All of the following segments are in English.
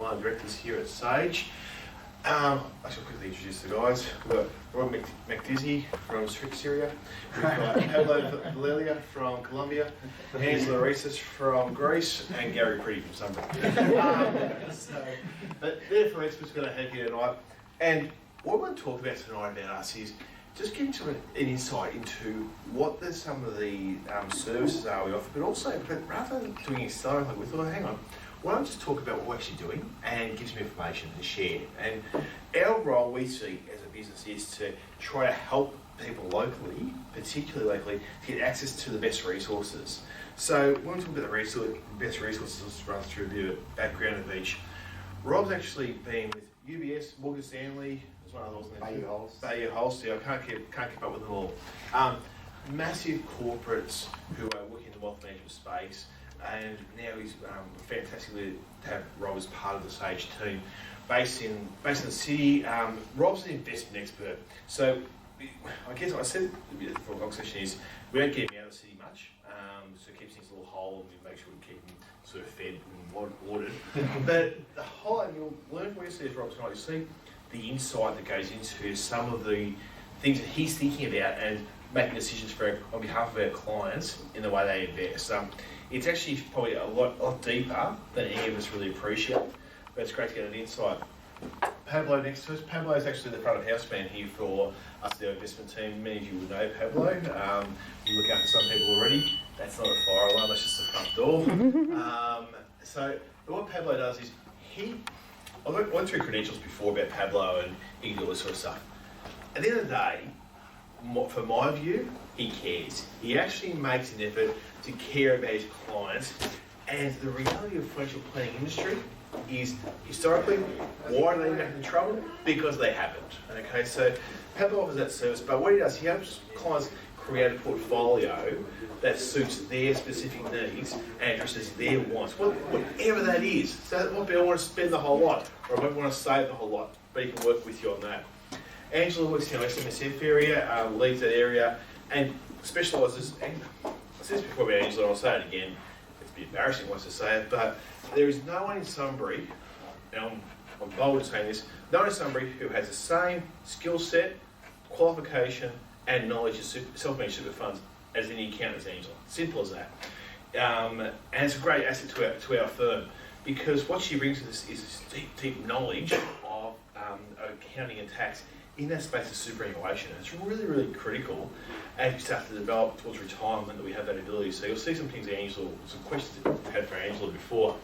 one of the directors here at Sage. I should quickly introduce the guys. We've got Rob McDizzy from Syria. We've got Pablo Valelia from Colombia, Angela Reeses from Greece, and Gary Pretty from Sunbury. But they're from experts we're going to have here tonight. And what we're going to talk about tonight about us is just giving some an insight into what some of the services are we offer, but also, rather than doing it historically, we thought, hang on, why don't we just talk about what we're actually doing and give some information and share. And our role, we see as a business, is to try to help people locally, particularly locally, to get access to the best resources. So when we talk about the best resources, let's run through the background of each. Rob's actually been with UBS, Morgan Stanley, there's one other Bayou Holst, I can't keep up with them all. Massive corporates who are working in the wealth management space, and now he's fantastically to have Rob as part of the Sage team, based in the city. Rob's an investment expert, so I guess what I said for the long session is we don't get him out of the city much, so it keeps things a little whole, and we make sure we keep him sort of fed and watered. But the whole, and you'll learn when you see Rob tonight, you'll see the insight that goes into some of the things that he's thinking about and making decisions on behalf of our clients in the way they invest. It's actually probably a lot deeper than any of us really appreciate, but it's great to get an insight. Pablo next to us. Pablo is actually the front of house man here for us, the investment team. Many of you would know Pablo. You look after some people already. That's not a fire alarm, that's just the front door. So what Pablo does is I went through credentials before about Pablo and he can do all this sort of stuff. At the end of the day, from my view, he cares. He actually makes an effort to care about his clients, and the reality of the financial planning industry is historically, why do they get in trouble? Because they haven't. Okay, so Pablo offers that service, but what he does, he helps clients create a portfolio that suits their specific needs and addresses their wants, whatever that is. So it might be I want to spend the whole lot, or I might want to save the whole lot, but he can work with you on that. Angela works in our SMSF area, leads that area, and specialises, and I said this before about Angela, and I'll say it again, it's a bit embarrassing once I say it, but there is no one in Sunbury, and I'm bold in saying this, no one in Sunbury who has the same skill set, qualification, and knowledge of self-managed super funds as any accountant as Angela. Simple as that. And it's a great asset to our firm, because what she brings to this is this deep knowledge of accounting and tax in that space of superannuation. And it's really, really critical as we start to develop towards retirement that we have that ability. So you'll see some things Angela, some questions that we've had for Angela before,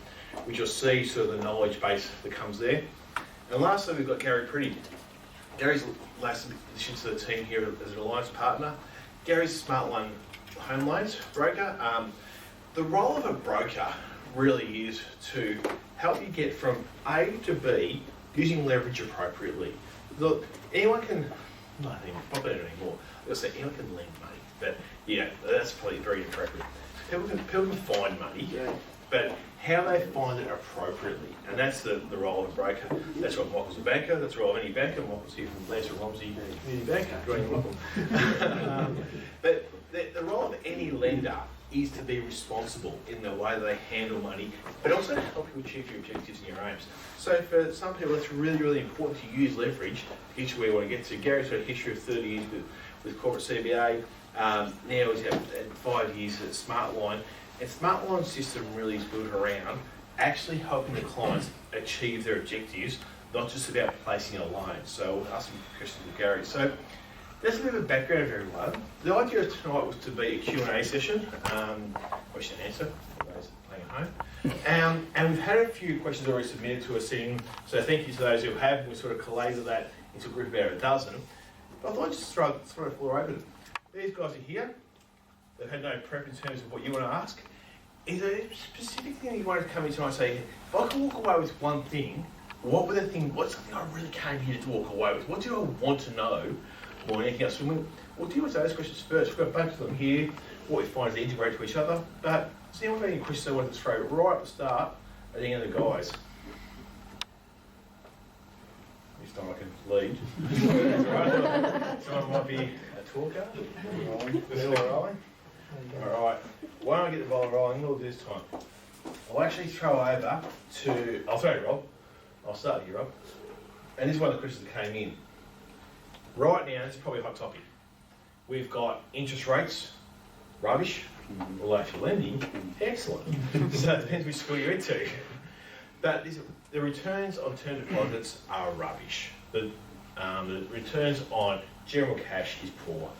which you'll see sort of the knowledge base that comes there. And lastly, we've got Gary Pretty. Gary's last addition to the team here as an alliance partner. Gary's a Smart One home loans broker. The role of a broker really is to help you get from A to B using leverage appropriently. Look, anyone can, probably not anymore, I'll say anyone can lend money, but yeah, that's probably very inappropriate. People can find money, but how they find it appropriately, and that's the role of a broker. That's what Michael's a banker, that's the role of any banker. Michael's here from Lancer Romsey Community Bank, joining Michael. But the role of any lender is to be responsible in the way they handle money, but also to help you achieve your objectives and your aims. So for some people, it's really, really important to use leverage to get you where you want to get to. Gary's got a history of 30 years with corporate CBA. Now he's had 5 years at Smartline. And Smartline's system really is built around actually helping the clients achieve their objectives, not just about placing a loan. So we'll ask some questions with Gary. So that's a bit of a background of everyone. The idea of tonight was to be a Q&A session, question and answer, for those playing at home. And we've had a few questions already submitted to us in, so thank you to those who have. We sort of collated that into a group of about a dozen. But I thought I'd just throw the floor open. These guys are here. They've had no prep in terms of what you want to ask. Is there a specific thing you want to come in tonight and say, if I could walk away with one thing, what's something I really came here to walk away with? What do I want to know more than anything else? So we'll deal with those questions first. We've got a bunch of them here. What we find is they integrate to each other. But does anyone have any questions they want to throw right at the start at the end of the guys? This time I can lead. Right. Someone might be a talker. Rolling. All right. Why don't I get the ball rolling? We'll do this time. I'll actually throw over to. I'll throw you, Rob. I'll start here, Rob. And this is one of the questions that came in. Right now, it's probably a hot topic. We've got interest rates, rubbish, although if you're lending, excellent. So it depends which school you're into. But the returns on term deposits are rubbish. The returns on general cash is poor.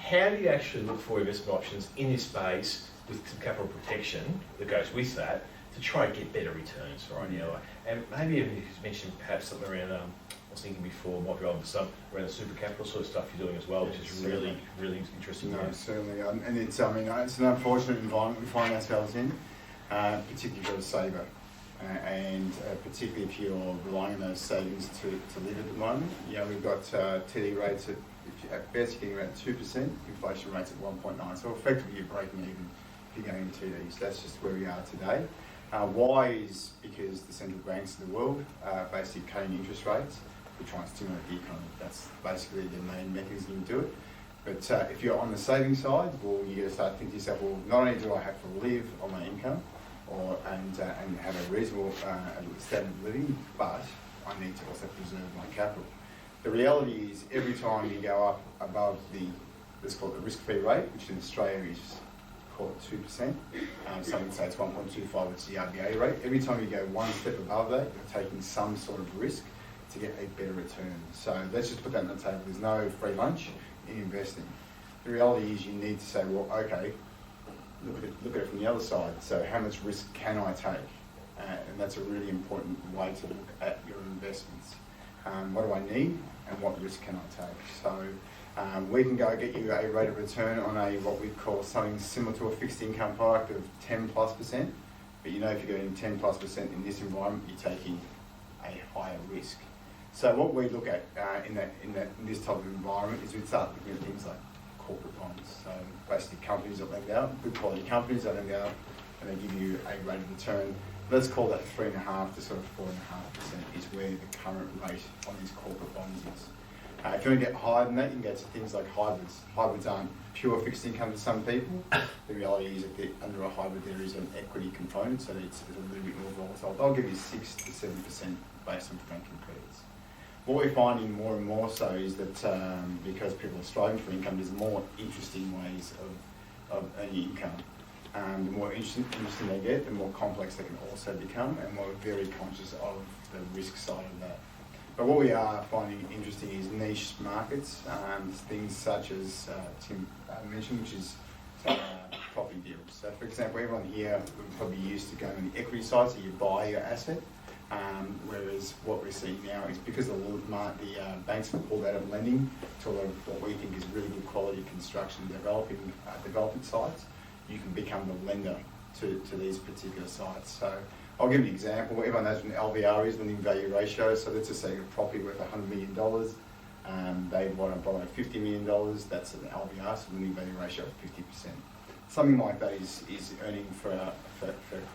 How do you actually look for investment options in this space with some capital protection that goes with that to try and get better returns right now? And maybe even you could mention perhaps something around, I was thinking before, might be on some around the super capital sort of stuff you're doing as well, which is really, really interesting. No, certainly. And it's, it's an unfortunate environment we find ourselves in, particularly for a saver. And particularly if you're relying on those savings to live at the moment. We've got TD rates at best getting around 2%, inflation rates at 1.9. So effectively you're breaking even if you're going to TDs. That's just where we are today. Why is because the central banks of the world are basically cutting interest rates to try and stimulate the economy. That's basically the main mechanism to do it. But if you're on the saving side, well, you're going to start thinking to yourself, well, not only do I have to live on my income, and have a reasonable standard of living, but I need to also preserve my capital. The reality is every time you go up above let's call it the risk-free rate, which in Australia is, call it 2%, some would say it's 1.25, which is the RBA rate. Every time you go one step above that, you're taking some sort of risk to get a better return. So let's just put that on the table. There's no free lunch in investing. The reality is you need to say, well, okay, look at it from the other side. So how much risk can I take? And that's a really important way to look at your investments. What do I need and what risk can I take? So we can go get you a rate of return on what we call something similar to a fixed income product of 10+%. But if you're getting 10+% in this environment, you're taking a higher risk. So what we look at in this type of environment is we start looking at things like corporate bonds. So basically companies that lend out, good quality companies that lend out, and they give you a rate of return. Let's call that 3.5 to sort of 4.5% is where the current rate on these corporate bonds is. If you want to get higher than that, you can go to things like hybrids. Hybrids aren't pure fixed income to some people. The reality is that under a hybrid there is an equity component, so it's a little bit more volatile. They'll give you 6 to 7% based on franking credits. What we're finding more and more so is that because people are striving for income, there's more interesting ways of earning income. The more interesting they get, the more complex they can also become, and we're very conscious of the risk side of that. But what we are finding interesting is niche markets, things such as Tim mentioned, which is property deals. So for example, everyone here would probably used to go on the equity side, so you buy your asset. Whereas what we're seeing now is because the banks have pulled out of lending to a lot of what we think is really good quality construction development sites, you can become the lender to these particular sites. So I'll give you an example. Everyone knows what an LVR is, lending value ratio. So let's just say a property worth $100 million. They want to borrow $50 million. That's an LVR, so lending value ratio of 50%. Something like that is earning for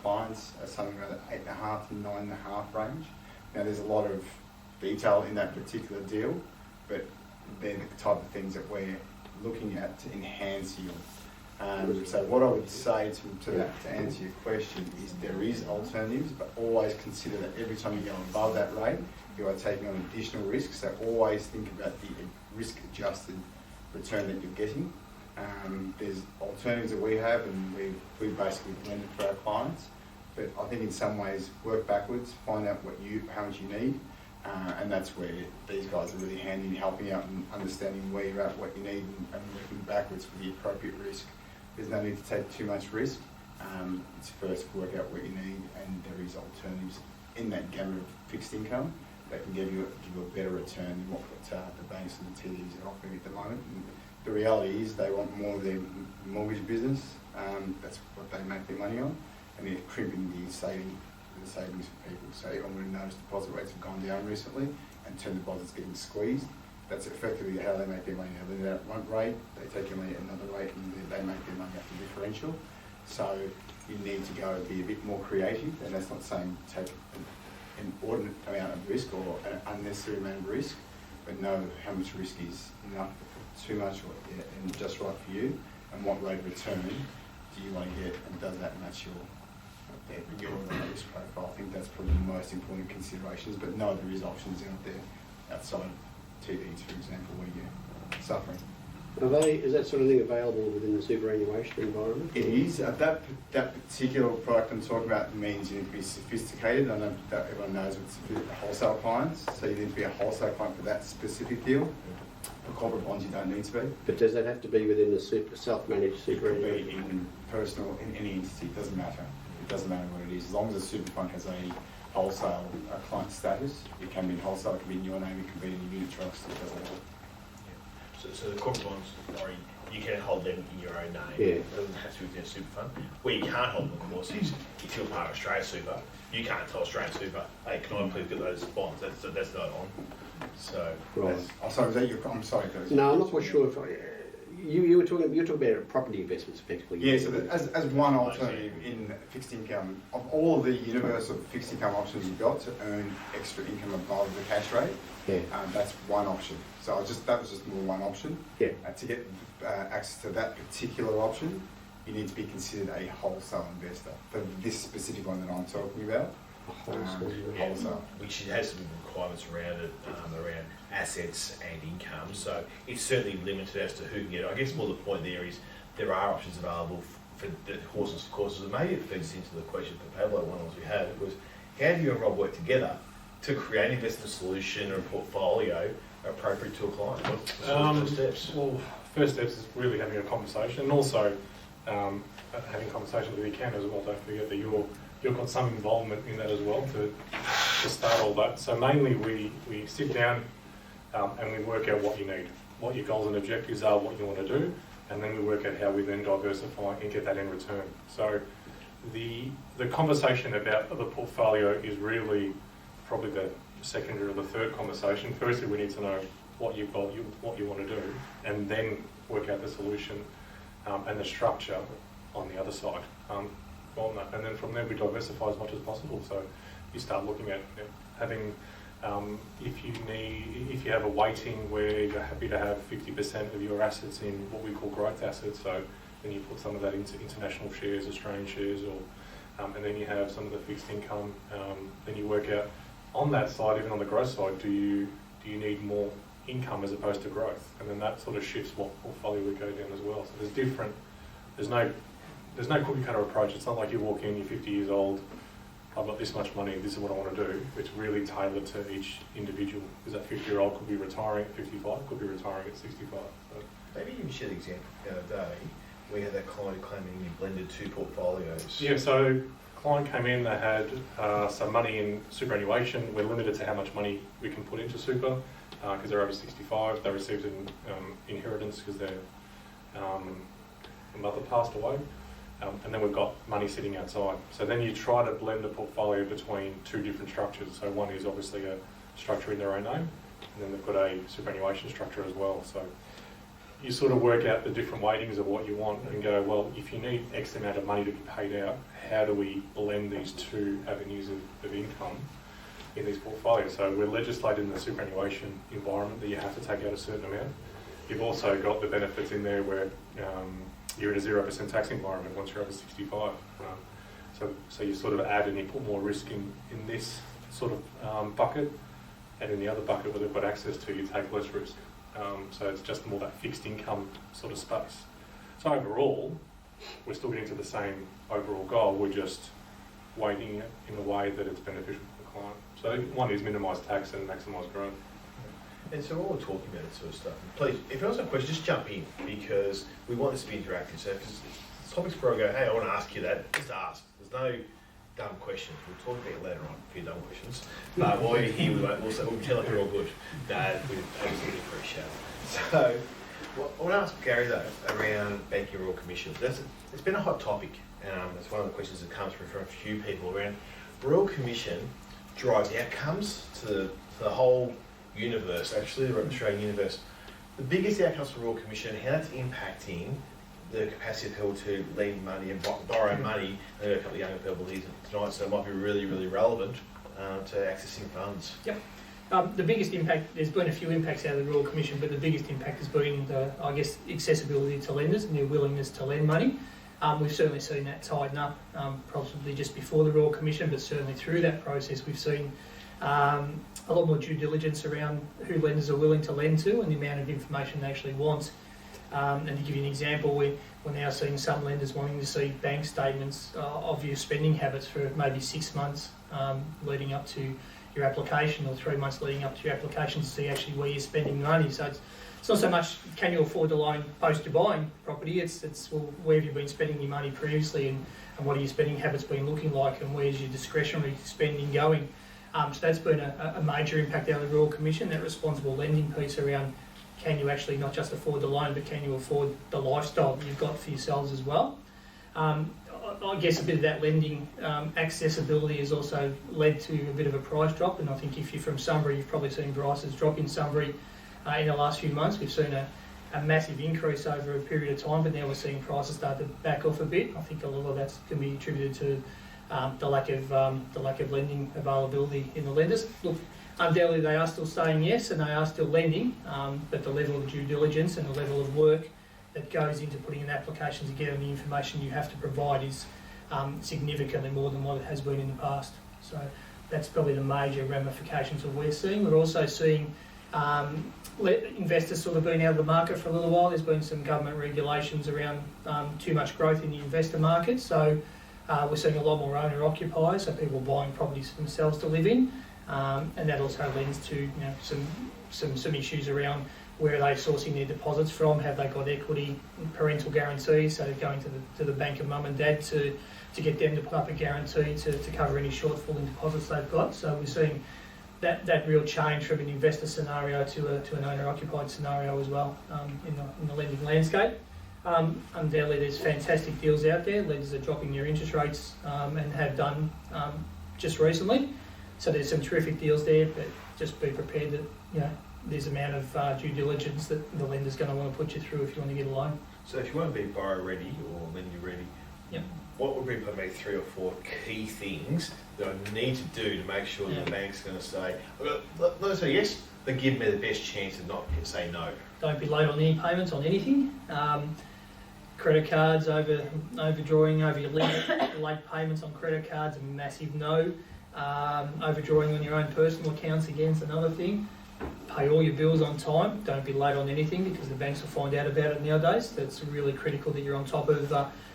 clients something around the 8.5 to 9.5 range. Now there's a lot of detail in that particular deal, but they're the type of things that we're looking at to enhance yield. So what I would say to answer your question is there is alternatives, but always consider that every time you go above that rate, you are taking on additional risk. So always think about the risk-adjusted return that you're getting. There's alternatives that we have, and we basically blended for our clients. But I think in some ways, work backwards, find out how much you need, and that's where these guys are really handy in helping out and understanding where you're at, what you need, and working backwards for the appropriate risk. There's no need to take too much risk. It's first work out what you need, and there is alternatives in that gamut of fixed income that can give you a better return than what the banks and the TDs are offering at the moment. And the reality is they want more of their mortgage business. That's what they make their money on, and they're crimping the savings for people. So everyone would have noticed deposit rates have gone down recently, and term deposits getting squeezed. That's effectively how they make their money. They lend out at one rate, they take your money at another rate, and they make their money up the differential. So you need to go be a bit more creative, and that's not saying take an inordinate amount of risk or an unnecessary amount of risk, but know how much risk is enough, too much, and just right for you, and what rate of return do you want to get, and does that match your risk profile. I think that's probably the most important considerations, but no, there is options out there outside TVs, for example, where you're suffering. Is that sort of thing available within the superannuation environment? It is. That particular product I'm talking about means you need to be sophisticated. I know that everyone knows it's wholesale clients, so you need to be a wholesale client for that specific deal. For corporate bonds, you don't need to be. But does that have to be within the self-managed superannuation? It could be in personal, in any entity. It doesn't matter. It doesn't matter what it is. As long as the super fund has a wholesale client status, it can be in wholesale, it can be in your name, it can be in a unit trust. It doesn't matter. So the corporate bonds, you can hold them in your own name. Yeah. It doesn't have to be within a super fund. Where you can't hold them, of course, is if you're part of Australia Super, you can't tell Australia Super, hey, can I please get those bonds? That's not on. So, Right. I'm sorry, was that your? I'm sorry, Chris. No, I'm not quite sure if you were talking about property investments effectively. Yeah, so as one alternative in fixed income, of all the universe of fixed income options you've got to earn extra income above the cash rate, Yeah. that's one option. So that was just more one option. Yeah. To get access to that particular option, you need to be considered a wholesale investor for this specific one that I'm talking about. Wholesale. which has some requirements around it, around assets and income. So it's certainly limited as to who can get it. I guess more the point there is there are options available for the horses and courses. And maybe it feeds into the question for Pablo, one of the ones we had, was how do you and Rob work together to create an investment solution or a portfolio appropriate to a client? What's the steps? Well, first steps is really having a conversation, and also having conversations with your accountants as well. Don't forget that you've got some involvement in that as well to start all that. So mainly we sit down and we work out what you need, what your goals and objectives are, what you want to do, and then we work out how we then diversify and get that in return. So the conversation about the portfolio is really probably the secondary or the third conversation. Firstly, we need to know what you've got, what you want to do, and then work out the solution and the structure on the other side. On that. And then from there we diversify as much as possible. So you start looking at having, if you have a weighting where you're happy to have 50% of your assets in what we call growth assets, so then you put some of that into international shares, Australian shares, or and then you have some of the fixed income. Then you work out on that side, even on the growth side, do you need more income as opposed to growth? And then that sort of shifts what portfolio we go down as well. So there's no cookie cutter approach. It's not like you walk in, you're 50 years old, I've got this much money, this is what I want to do. It's really tailored to each individual. Because that 50-year-old could be retiring at 55, could be retiring at 65. So. Maybe you can share the example the other day. We had that client claiming you blended two portfolios. Yeah, so client came in, they had some money in superannuation. We're limited to how much money we can put into super because they're over 65. They received an inheritance because their mother passed away. And then we've got money sitting outside. So then you try to blend the portfolio between two different structures. So one is obviously a structure in their own name, and then they've got a superannuation structure as well. So you sort of work out the different weightings of what you want and go, well, if you need X amount of money to be paid out, how do we blend these two avenues of income in these portfolios? So we're legislated in the superannuation environment that you have to take out a certain amount. You've also got the benefits in there where you're in a 0% tax environment once you're over 65. So you sort of add and you put more risk in this sort of bucket, and in the other bucket where they've got access to, you take less risk. So it's just more that fixed income sort of space. So overall, we're still getting to the same overall goal, we're just weighting it in a way that it's beneficial for the client. So one is minimise tax and maximise growth. And so while we're talking about this sort of stuff, please, if you have some questions, just jump in, because we want this to be interactive. So if there's topics where I go, hey, I want to ask you that, just ask. There's no dumb questions. We'll talk about it later on, a few dumb questions. But while you're here, we'll tell if you're all good. We absolutely appreciate it. So I want to ask Gary, though, around Banking Royal Commission. It's been a hot topic. It's one of the questions that comes through from a few people around Royal Commission drives outcomes to the whole universe, actually, the Australian universe. The biggest outcomes for Royal Commission, how that's impacting the capacity of people to lend money and borrow money. There are a couple of younger people here tonight, so it might be really, really relevant to accessing funds. Yep. The biggest impact, there's been a few impacts out of the Royal Commission, but the biggest impact has been, accessibility to lenders and their willingness to lend money. We've certainly seen that tighten up, possibly just before the Royal Commission, but certainly through that process we've seen a lot more due diligence around who lenders are willing to lend to and the amount of information they actually want. And to give you an example, we're now seeing some lenders wanting to see bank statements of your spending habits for maybe 6 months leading up to your application, or 3 months leading up to your application, to see actually where you're spending money. So it's not so much can you afford to loan post you're buying property, it's well, where have you been spending your money previously, and what are your spending habits been looking like, and where's your discretionary spending going. So that's been a major impact out of the Royal Commission, that responsible lending piece around can you actually not just afford the loan, but can you afford the lifestyle that you've got for yourselves as well. I guess a bit of that lending accessibility has also led to a bit of a price drop, and I think if you're from Sunbury, you've probably seen prices drop in Sunbury in the last few months. We've seen a massive increase over a period of time, but now we're seeing prices start to back off a bit. I think a lot of that's can be attributed to the lack of lending availability in the lenders. Look, undoubtedly they are still saying yes and they are still lending, but the level of due diligence and the level of work that goes into putting an application together and the information you have to provide is significantly more than what it has been in the past. So that's probably the major ramifications that we're seeing. We're also seeing investors sort of been out of the market for a little while. There's been some government regulations around too much growth in the investor market. So we're seeing a lot more owner-occupiers, so people buying properties for themselves to live in. And that also lends to some issues around where are they sourcing their deposits from, have they got equity, parental guarantees, so going to the bank of mum and dad to get them to put up a guarantee to cover any shortfall in deposits they've got. So we're seeing that real change from an investor scenario to an owner-occupied scenario as well in the lending landscape. Undoubtedly there's fantastic deals out there. Lenders are dropping their interest rates and have done just recently. So there's some terrific deals there, but just be prepared that there's amount of due diligence that the lender's going to want to put you through if you want to get a loan. So if you want to be borrow ready or lender ready, yep, what would be maybe 3 or 4 key things that I need to do to make sure that the bank's going to say, let's say yes, but give me the best chance of not say no? Don't be late on any payments on anything. Credit cards, overdrawing over your limit, late payments on credit cards, a massive no. Overdrawing on your own personal accounts, again, is another thing. Pay all your bills on time. Don't be late on anything because the banks will find out about it nowadays. That's really critical that you're on top of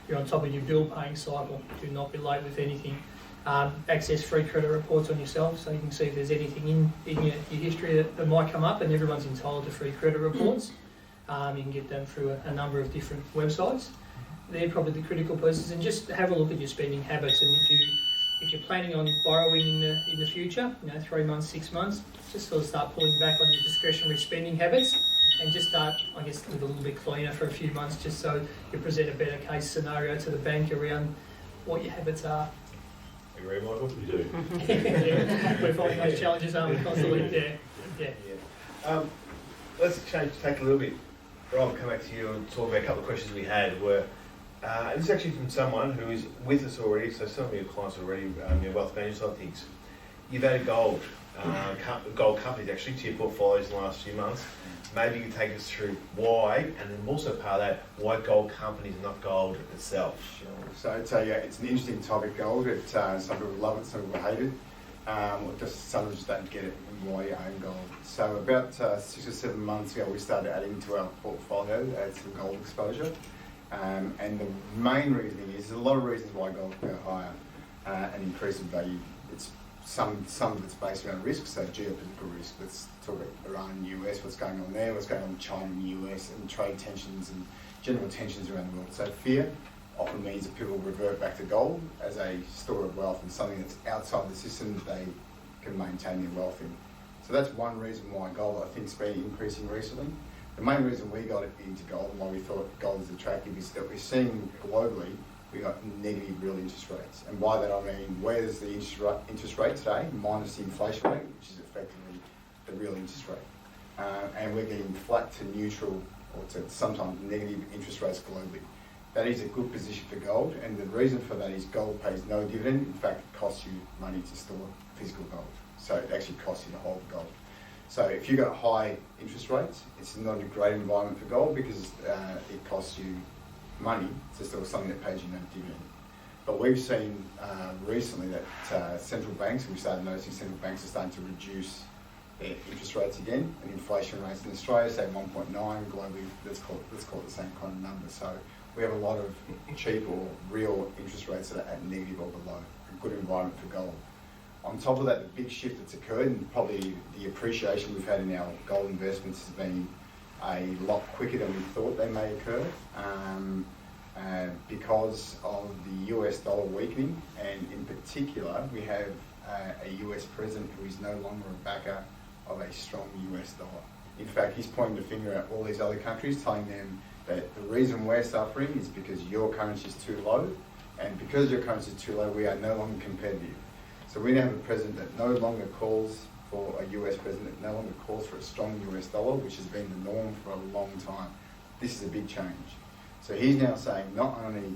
your bill paying cycle. Do not be late with anything. Access free credit reports on yourself so you can see if there's anything in your history that might come up, and everyone's entitled to free credit reports. You can get them through a number of different websites. They're probably the critical pieces, and just have a look at your spending habits. And if you're planning on borrowing in the future, 3 months, 6 months, just sort of start pulling back on your discretionary spending habits and just start, I guess, live a little bit cleaner for a few months, just so you present a better case scenario to the bank around what your habits are. Agree, Michael? You do. We're finding those challenges, aren't we, constantly? Yeah. Let's take a little bit. Rob, I'll come back to you and talk about a couple of questions we had. This is actually from someone who is with us already, so some of your clients already, your wealth management side of things. You've added gold companies actually to your portfolios in the last few months. Maybe you can take us through why, and then also part of that, why gold companies and not gold itself. Sure. So it's an interesting topic, gold. Some people love it, some people hate it. Some just don't get it and why you own gold. So about 6 or 7 months ago, we started adding to our portfolio, add some gold exposure. And the main reason is, there's a lot of reasons why gold can go higher and increase in value. It's some of it's based around risk, so geopolitical risk. Let's talk about Iran and US, what's going on there, what's going on with China and US, and trade tensions and general tensions around the world. So fear often means that people revert back to gold as a store of wealth and something that's outside the system that they can maintain their wealth in. So that's one reason why gold, I think, has been increasing recently. The main reason we got into gold and why we thought gold is attractive is that we're seeing globally we got negative real interest rates. And by that I mean, where's the interest rate today, minus the inflation rate, which is effectively the real interest rate. And we're getting flat to neutral or to sometimes negative interest rates globally. That is a good position for gold, and the reason for that is gold pays no dividend. In fact, it costs you money to store physical gold. So it actually costs you to hold gold. So if you've got high interest rates, it's not a great environment for gold because it costs you money, it's still something that pays you no dividend. But we've seen recently that central banks, we started noticing central banks are starting to reduce their interest rates again, and inflation rates in Australia, say 1.9, globally, let's call it the same kind of number. So we have a lot of cheap or real interest rates that are at negative or below, a good environment for gold. On top of that, the big shift that's occurred, and probably the appreciation we've had in our gold investments has been a lot quicker than we thought they may occur, because of the US dollar weakening, and in particular, we have a US president who is no longer a backer of a strong US dollar. In fact, he's pointing the finger at all these other countries, telling them that the reason we're suffering is because your currency is too low, and because your currency is too low, we are no longer competitive. So we now have a president that no longer calls for a US president, that no longer calls for a strong US dollar, which has been the norm for a long time. This is a big change. So he's now saying not only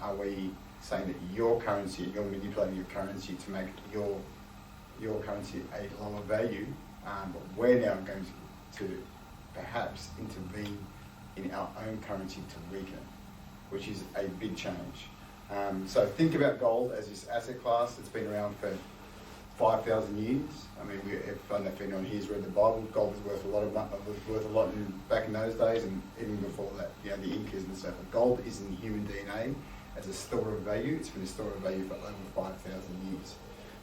are we saying that your currency, you're manipulating your currency to make your currency a lower value, but we're now going to perhaps intervene in our own currency to weaken it, which is a big change. So think about gold as this asset class that's been around for 5,000 years. I mean, if anyone here's read the Bible, gold was worth a lot back in those days, and even before that, you know, the Incas and stuff. But gold is in human DNA as a store of value. It's been a store of value for over 5,000 years.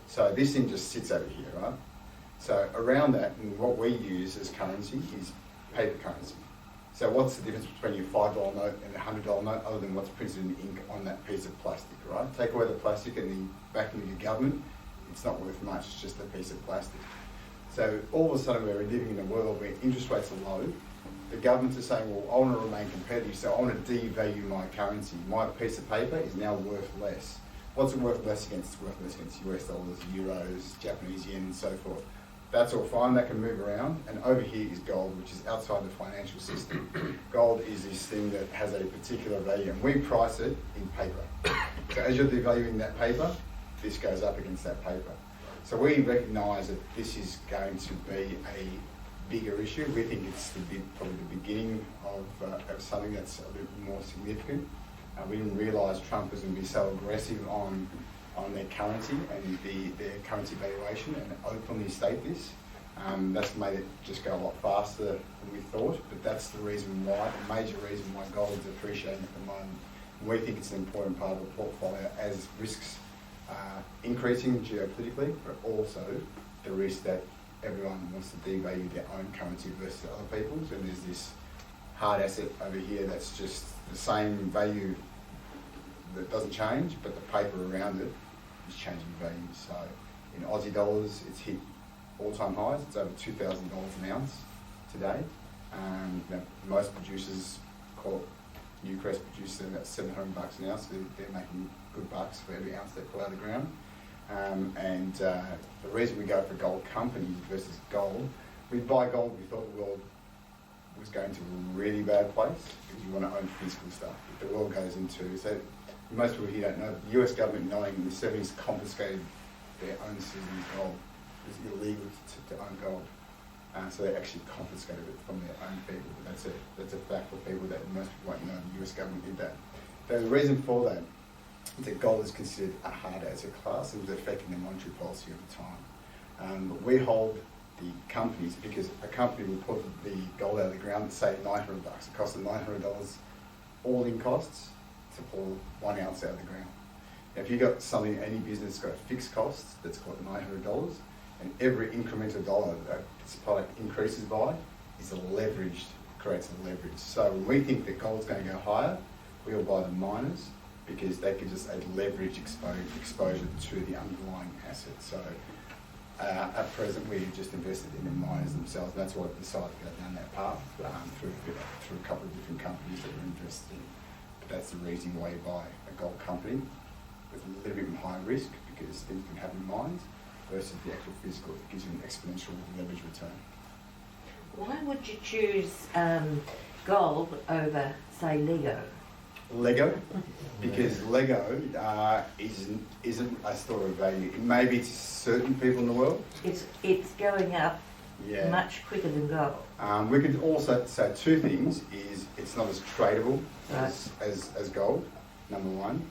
So this thing just sits over here, right? So around that, and what we use as currency is paper currency. So what's the difference between your $5 note and a $100 note, other than what's printed in ink on that piece of plastic, right? Take away the plastic and the backing of your government, it's not worth much, it's just a piece of plastic. So all of a sudden we're living in a world where interest rates are low. The governments are saying, well, I want to remain competitive, so I want to devalue my currency. My piece of paper is now worth less. What's it worth less against? It's worth less against US dollars, euros, Japanese yen, and so forth. That's all fine, that can move around. And over here is gold, which is outside the financial system. Gold is this thing that has a particular value, and we price it in paper. So as you're devaluing that paper, this goes up against that paper. So we recognise that this is going to be a bigger issue. We think it's probably the beginning of something that's a little more significant. We didn't realise Trump was going to be so aggressive on their currency and their currency valuation, and openly state this. That's made it just go a lot faster than we thought, but that's the reason why, the major reason why gold is appreciating at the moment. And we think it's an important part of the portfolio as risks are increasing geopolitically, but also the risk that everyone wants to devalue their own currency versus other people's, and there's this hard asset over here that's just the same value that doesn't change, but the paper around it is changing value. So in Aussie dollars, it's hit all-time highs. It's over $2,000 an ounce today. You know, most producers call it, Newcrest produces about $700 an ounce. So they're making good bucks for every ounce they pull out of the ground. The reason we go for gold companies versus gold, we buy gold, we thought the world was going to a really bad place because you want to own physical stuff. But the world goes into, so most people here don't know, the US government in the 70s confiscated their own citizens' gold. It was illegal to own gold. So they actually confiscated it from their own people. But that's a fact for people that most people won't know. The US government did that. The reason for that is that gold is considered a hard asset class and was affecting the monetary policy at the time. But we hold the companies because a company will put the gold out of the ground, say $900. It costs them $900 all in costs to pull 1 ounce out of the ground. Now, if you've got something, any business got a fixed cost that's got $900, and every incremental dollar that this product increases by is creates a leverage. So when we think that gold's going to go higher, we'll buy the miners because they give us a leverage exposure to the underlying asset. So at present, we've just invested in the miners themselves. That's why we decided to go down that path through a couple of different companies that we're invested in. But that's the reason why you buy a gold company with a little bit higher risk, because things can happen in mines, versus the actual physical that gives you an exponential leverage return. Why would you choose gold over, say, Lego? Lego, because Lego isn't a store of value. It may be to certain people in the world. It's going up Yeah. much quicker than gold. We could also say two things: is it's not as tradable Right. as gold. Number one,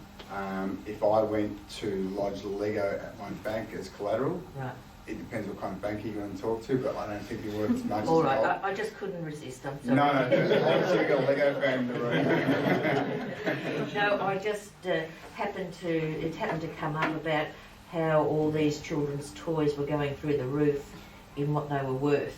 if I went to lodge Lego at my bank as collateral, Right. it depends what kind of banker you're going to talk to, but I don't think you're worth as much All as right, gold. I just couldn't resist. I'm No, sorry. obviously we've got a Lego fan in the room. No, I just happened to come up about how all these children's toys were going through the roof in what they were worth,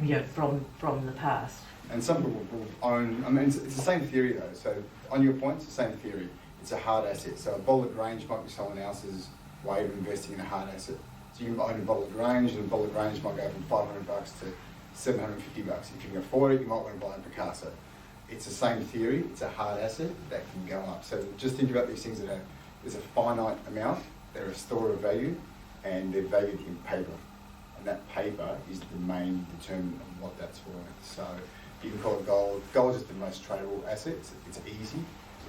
Yeah. from the past. And some people will own, I mean, it's the same theory though. So on your point, it's the same theory. It's a hard asset. So a bottle of Grange might be someone else's way of investing in a hard asset. So you can own a bottle of Grange, and a bottle of Grange might go from $500 to $750. If you can afford it, you might want to buy a Picasso. It's the same theory. It's a hard asset that can go up. So just think about these things that there's a finite amount. They're a store of value, and they're valued in paper. And that paper is the main determinant of what that's worth. So you can call it gold. Gold is the most tradable asset. It's easy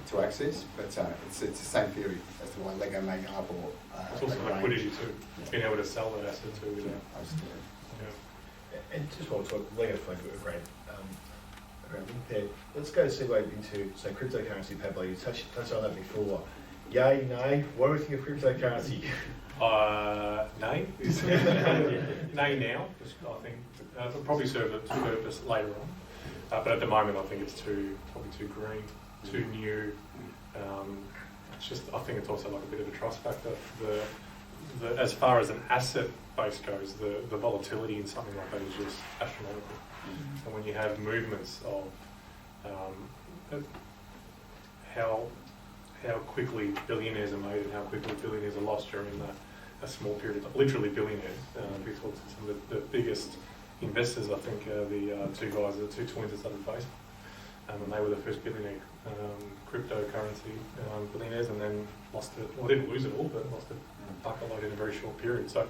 to access, but it's the same theory as to why Lego may go up or It's also Lego liquidity range. too, being able to sell that asset too. Yeah, absolutely. Yeah. And just while we talk, Lego flag a great link there. Let's go segue into say cryptocurrency. Pablo, you touched on that before. Yay, nay. What do we think of cryptocurrency? Nay. Nay now. I think it'll probably serve its purpose later on. But at the moment, I think it's probably too green, too new. It's just, I think it's also like a bit of a trust factor. As far as an asset base goes, the volatility in something like that is just astronomical. And when you have movements of how quickly billionaires are made and how quickly billionaires are lost during a small period of time, literally billionaires. We talked to some of the biggest investors, I think, the two twins that started Facebook. And they were the first billionaire cryptocurrency billionaires, and then lost it, well, didn't lose it all, but lost a bucket in a very short period. So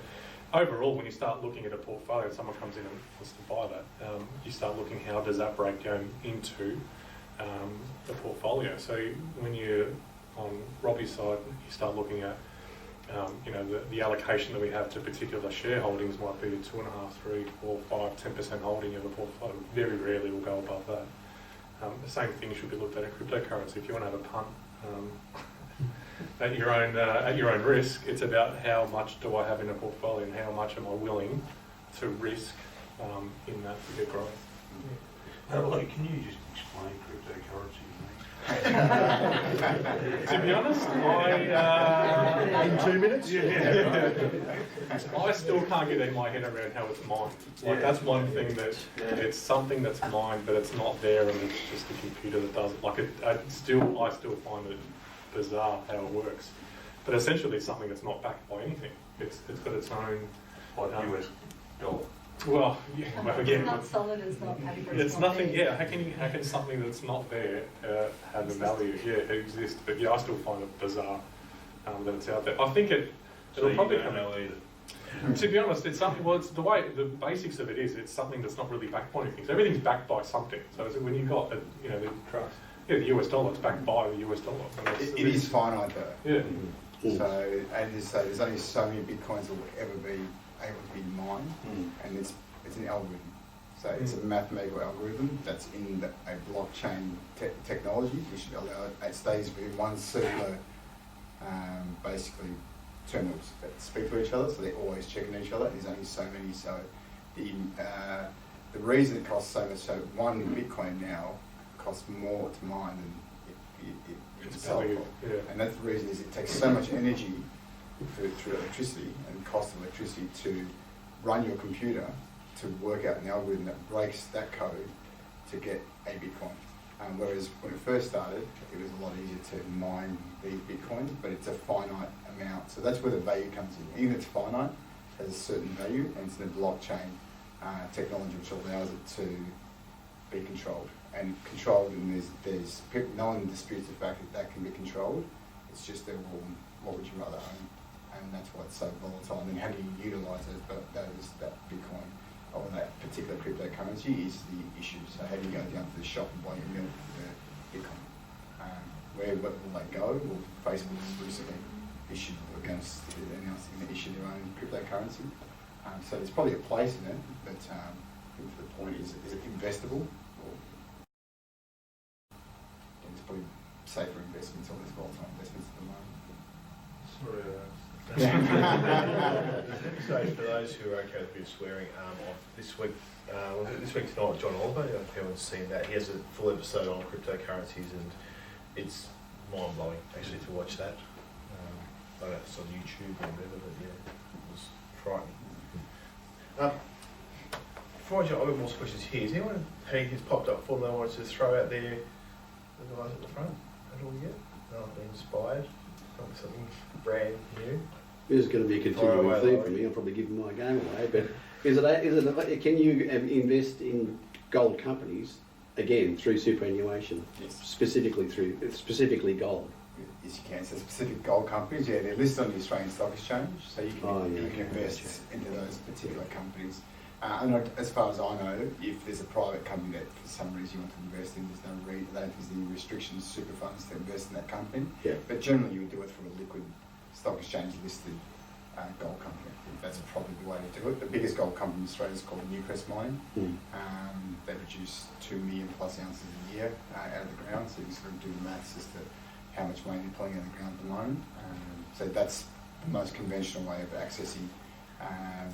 overall, when you start looking at a portfolio, and someone comes in and wants to buy that, you start looking how does that break down into the portfolio. So when you're on Robbie's side, you start looking at the allocation that we have to particular shareholdings might be a 2.5%, 3%, 4%, 5%, 10% holding of a portfolio. Very rarely will go above that. The same thing should be looked at in cryptocurrency. If you want to have a punt at your own risk, it's about how much do I have in a portfolio and how much am I willing to risk in that to get growth. Pablo, can you just explain cryptocurrency to me? To be honest, In 2 minutes? I still can't get in my head around how it's mined. Like that's one thing that it's something that's mined, but it's not there, and it's just the computer that does it. Like I still find it bizarre how it works. But essentially, it's something that's not backed by anything. It's got its own Like US dollar? Well, again, It's not solid, it's not paper. it's not nothing. paper. Yeah, how can something that's not there have a value? Yeah, it exists, but yeah, I still find it bizarre that it's out there. I think it'll probably come out. To be honest, it's something. Well, it's the way the basics of it is. It's something that's not really backed by anything. So everything's backed by something. So when you've got the US dollar, it's backed by the US dollar. It is finite though. Yeah. So, and you say there's only so many bitcoins that will ever be able to be mined, and it's an algorithm. So it's a mathematical algorithm that's in a blockchain technology, which allow it stays within one circular, basically terminals that speak to each other. So they're always checking each other. And there's only so many. So the reason it costs so much, so one Bitcoin now costs more to mine than it itself. Yeah. And that's the reason is it takes so much energy through electricity and cost of electricity to run your computer to work out an algorithm that breaks that code to get a Bitcoin. Whereas when it first started, it was a lot easier to mine these Bitcoins, but it's a finite amount. So that's where the value comes in. Even if it's finite, it has a certain value, and it's in a blockchain technology which allows it to be controlled. And controlled, and no one disputes the fact that can be controlled. It's just that, well, what would you rather own? And that's why it's so volatile. And then how do you utilise that Bitcoin or that particular cryptocurrency is the issue. So how do you go down to the shop and buy your milk for the Bitcoin? Where will they go? Well, Facebook has recently issued, announcing they issue their own cryptocurrency. So there's probably a place in it, but the point is it investable? Or it's probably safer investments or less volatile investments at the moment. So for those who are okay with a bit of swearing, this week, this week tonight, John Oliver, if anyone's seen that, he has a full episode on cryptocurrencies, and it's mind-blowing actually to watch that. I don't know if it's on YouTube or whatever, but yeah, it was frightening. Before I jump, I've got more questions here. Is anyone who's popped up for them I wanted to throw out there? The guys at the front, how do we get? No, I've been inspired. Something brand new. This is going to be a continuing theme for me. I'm probably giving my game away, but can you invest in gold companies again through superannuation? Yes. Specifically gold. Yes, you can. So specific gold companies, yeah, they're listed on the Australian Stock Exchange, so you can invest into those particular companies. And as far as I know, if there's a private company that for some reason you want to invest in, there's no reason, I don't think there's any restrictions, super funds to invest in that company. Yeah. But generally you would do it through a liquid stock exchange listed gold company. That's probably the way to do it. The biggest gold company in Australia is called Newcrest Mining. They produce 2 million plus ounces a year out of the ground, so you can sort of do the maths as to how much money they're pulling out of the ground at the moment. So that's the most conventional way of accessing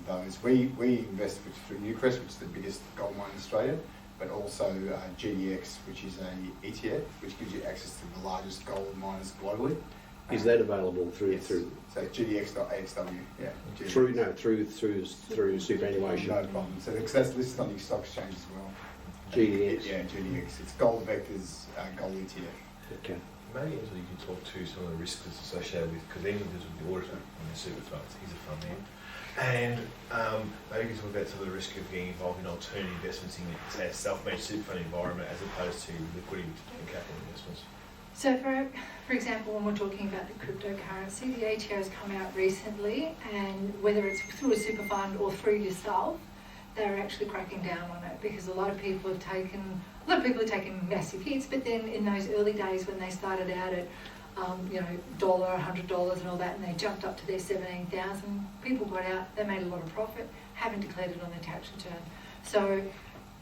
those. We invest through Newcrest, which is the biggest gold mine in Australia, but also GDX, which is an ETF, which gives you access to the largest gold miners globally. Is that available through? Yes. So GDX.AXW, yeah. GDX. Through superannuation. No problem. So that's listed on the stock exchange as well. GDX. Yeah, GDX. It's Gold Vectors Gold ETF. Okay. Maybe Angela, you can talk to some of the risks that's associated with, because England is with the auditor on the super funds, he's a fund man. And maybe you can talk about some of the risk of getting involved in alternative investments in, say, a self-managed super fund environment as opposed to liquidity and capital investments. So for example, when we're talking about the cryptocurrency, the ATO has come out recently, and whether it's through a super fund or through yourself, they're actually cracking down on it, because a lot of people have taken massive hits, but then in those early days when they started out at $1, $100 and all that, and they jumped up to their 17,000, people got out, they made a lot of profit, haven't declared it on their tax return. So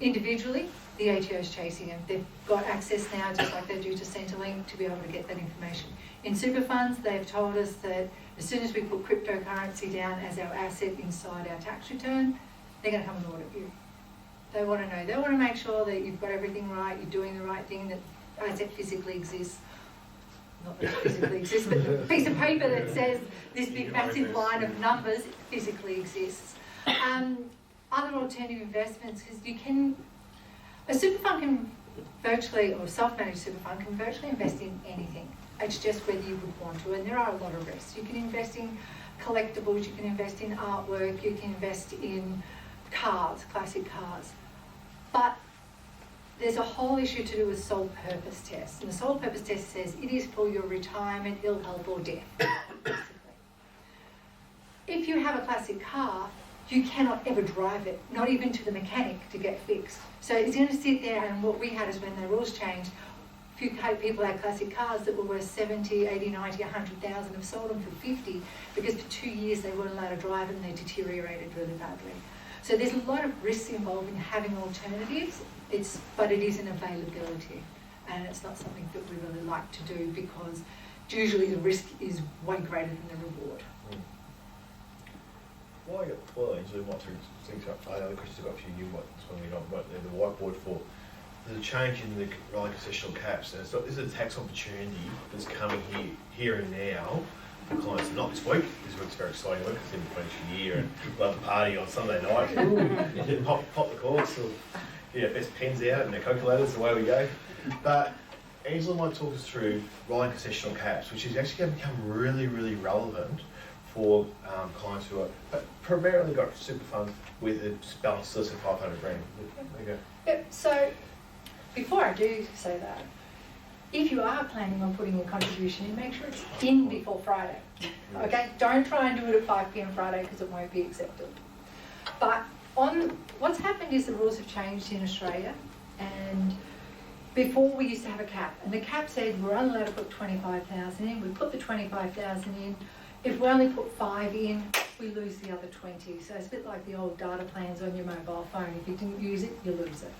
individually, the ATO is chasing them. They've got access now, just like they do to Centrelink, to be able to get that information. In super funds, they've told us that as soon as we put cryptocurrency down as our asset inside our tax return, they're going to come and audit you. They want to know. They want to make sure that you've got everything right, you're doing the right thing, that asset physically exists. Not that it physically exists, but the piece of paper that says this big massive line of numbers physically exists. Other alternative investments, because a super fund can virtually, or self-managed super fund can virtually invest in anything. It's just whether you would want to, and there are a lot of risks. You can invest in collectibles, you can invest in artwork, you can invest in cars, classic cars. But there's a whole issue to do with sole purpose test. And the sole purpose test says it is for your retirement, ill health or death, basically. If you have a classic car, you cannot ever drive it, not even to the mechanic to get fixed. So it's going to sit there, and what we had is when the rules changed, a few people had classic cars that were worth 70, 80, 90, 100,000, have sold them for 50 because for 2 years they weren't allowed to drive it and they deteriorated really badly. So there's a lot of risks involved in having alternatives, but it is an availability, and it's not something that we really like to do because usually the risk is way greater than the reward. Angela, might think other questions I've got for you, something I've got the whiteboard for. There's a change in the rolling concessional caps, and this is a tax opportunity that's coming here and now for clients. Not this week. This week's a very exciting week. It's in the financial year, and we'll have a party on Sunday night. pop the corks, best pens out and the calculators, away we go. But Angela might talk us through rolling concessional caps, which is actually going to become really, really relevant for clients who are primarily got super funds with a balance less than 500 grand. There you go. Yep, so before I do say that, if you are planning on putting a contribution in, make sure it's in before Friday. Okay, don't try and do it at 5 p.m. Friday because it won't be accepted. But what's happened is the rules have changed in Australia, and before we used to have a cap, and the cap said we're only allowed to put 25,000 in. We put the 25,000 in. If we only put 5 in, we you lose the other 20. So it's a bit like the old data plans on your mobile phone. If you didn't use it, you lose it.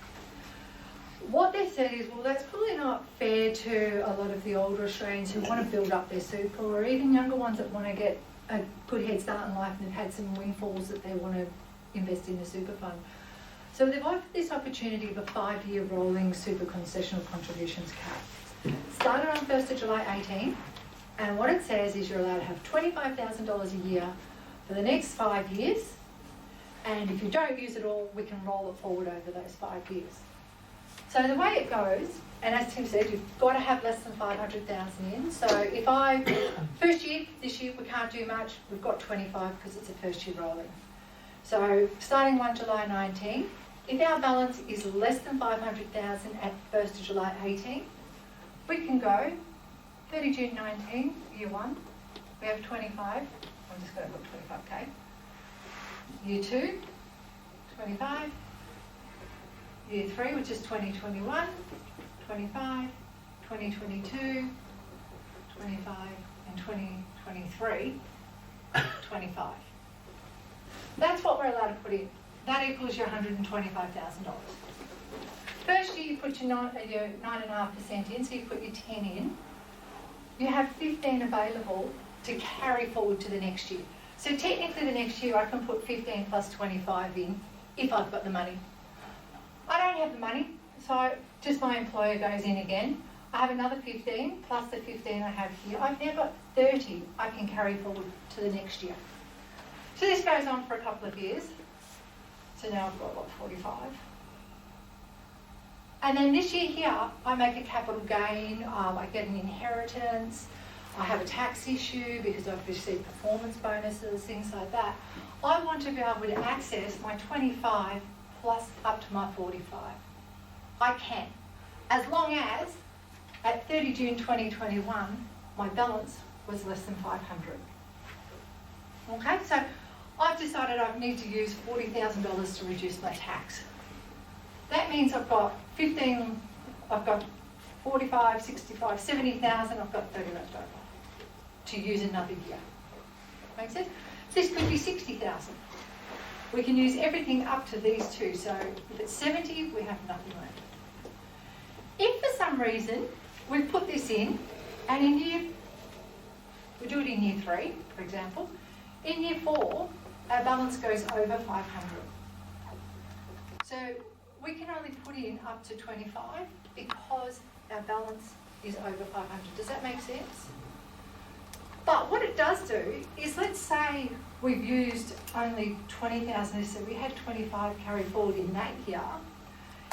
What they said is, well, that's probably not fair to a lot of the older Australians who want to build up their super, or even younger ones that want to get a good head start in life and have had some windfalls that they want to invest in the super fund. So they've offered this opportunity of a 5-year rolling super concessional contributions cap. Started on 1st of July 18, and what it says is you're allowed to have $25,000 a year for the next 5 years, and if you don't use it all, we can roll it forward over those 5 years. So the way it goes, and as Tim said, you've got to have less than 500,000 in. So if first year, this year we can't do much, we've got 25 because it's a first year rolling. So starting 1 July 19, if our balance is less than 500,000 at 1st of July 18, we can go 30 June 19, year 1, we have 25, I'm just going to put 25k. Year 2, 25. Year 3, which is 2021, 25, 2022, 25, and 2023, 25. That's what we're allowed to put in. That equals your $125,000. First year you put your 9.5% in, so you put your 10 in. You have 15 available to carry forward to the next year. So technically the next year I can put 15 plus 25 in if I've got the money. I don't have the money, so just my employer goes in again. I have another 15 plus the 15 I have here. I've now got 30 I can carry forward to the next year. So this goes on for a couple of years. So now I've got, 45. And then this year here, I make a capital gain, I get an inheritance, I have a tax issue because I've received performance bonuses, things like that. I want to be able to access my 25 plus up to my 45. I can, as long as at 30 June 2021, my balance was less than 500. Okay, so I've decided I need to use $40,000 to reduce my tax. That means I've got 15, I've got 45, 65, 70,000, I've got 30 left over to use another year. Make sense? This could be 60,000. We can use everything up to these two, so if it's 70, we have nothing left. If for some reason we put this in, and we do it in year 3, for example, in year 4, our balance goes over 500. So we can only put in up to 25 because our balance is over 500. Does that make sense? But what it does do is, let's say we've used only 20,000, so we had 25 carried forward in that year.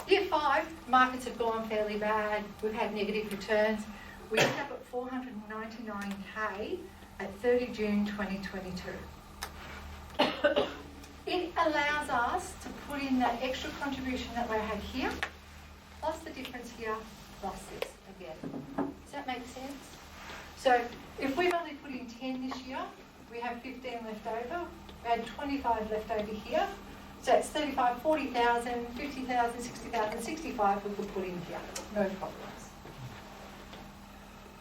Year 5, markets have gone fairly bad, we've had negative returns. We end up at 499k at 30 June 2022. It allows us to put in that extra contribution that we had here, plus the difference here, plus this again. Does that make sense? So if we've only put in 10 this year, we have 15 left over. We had 25 left over here. So it's 35, 40,000, 50,000, 60,000, 65 we could put in here. No problems.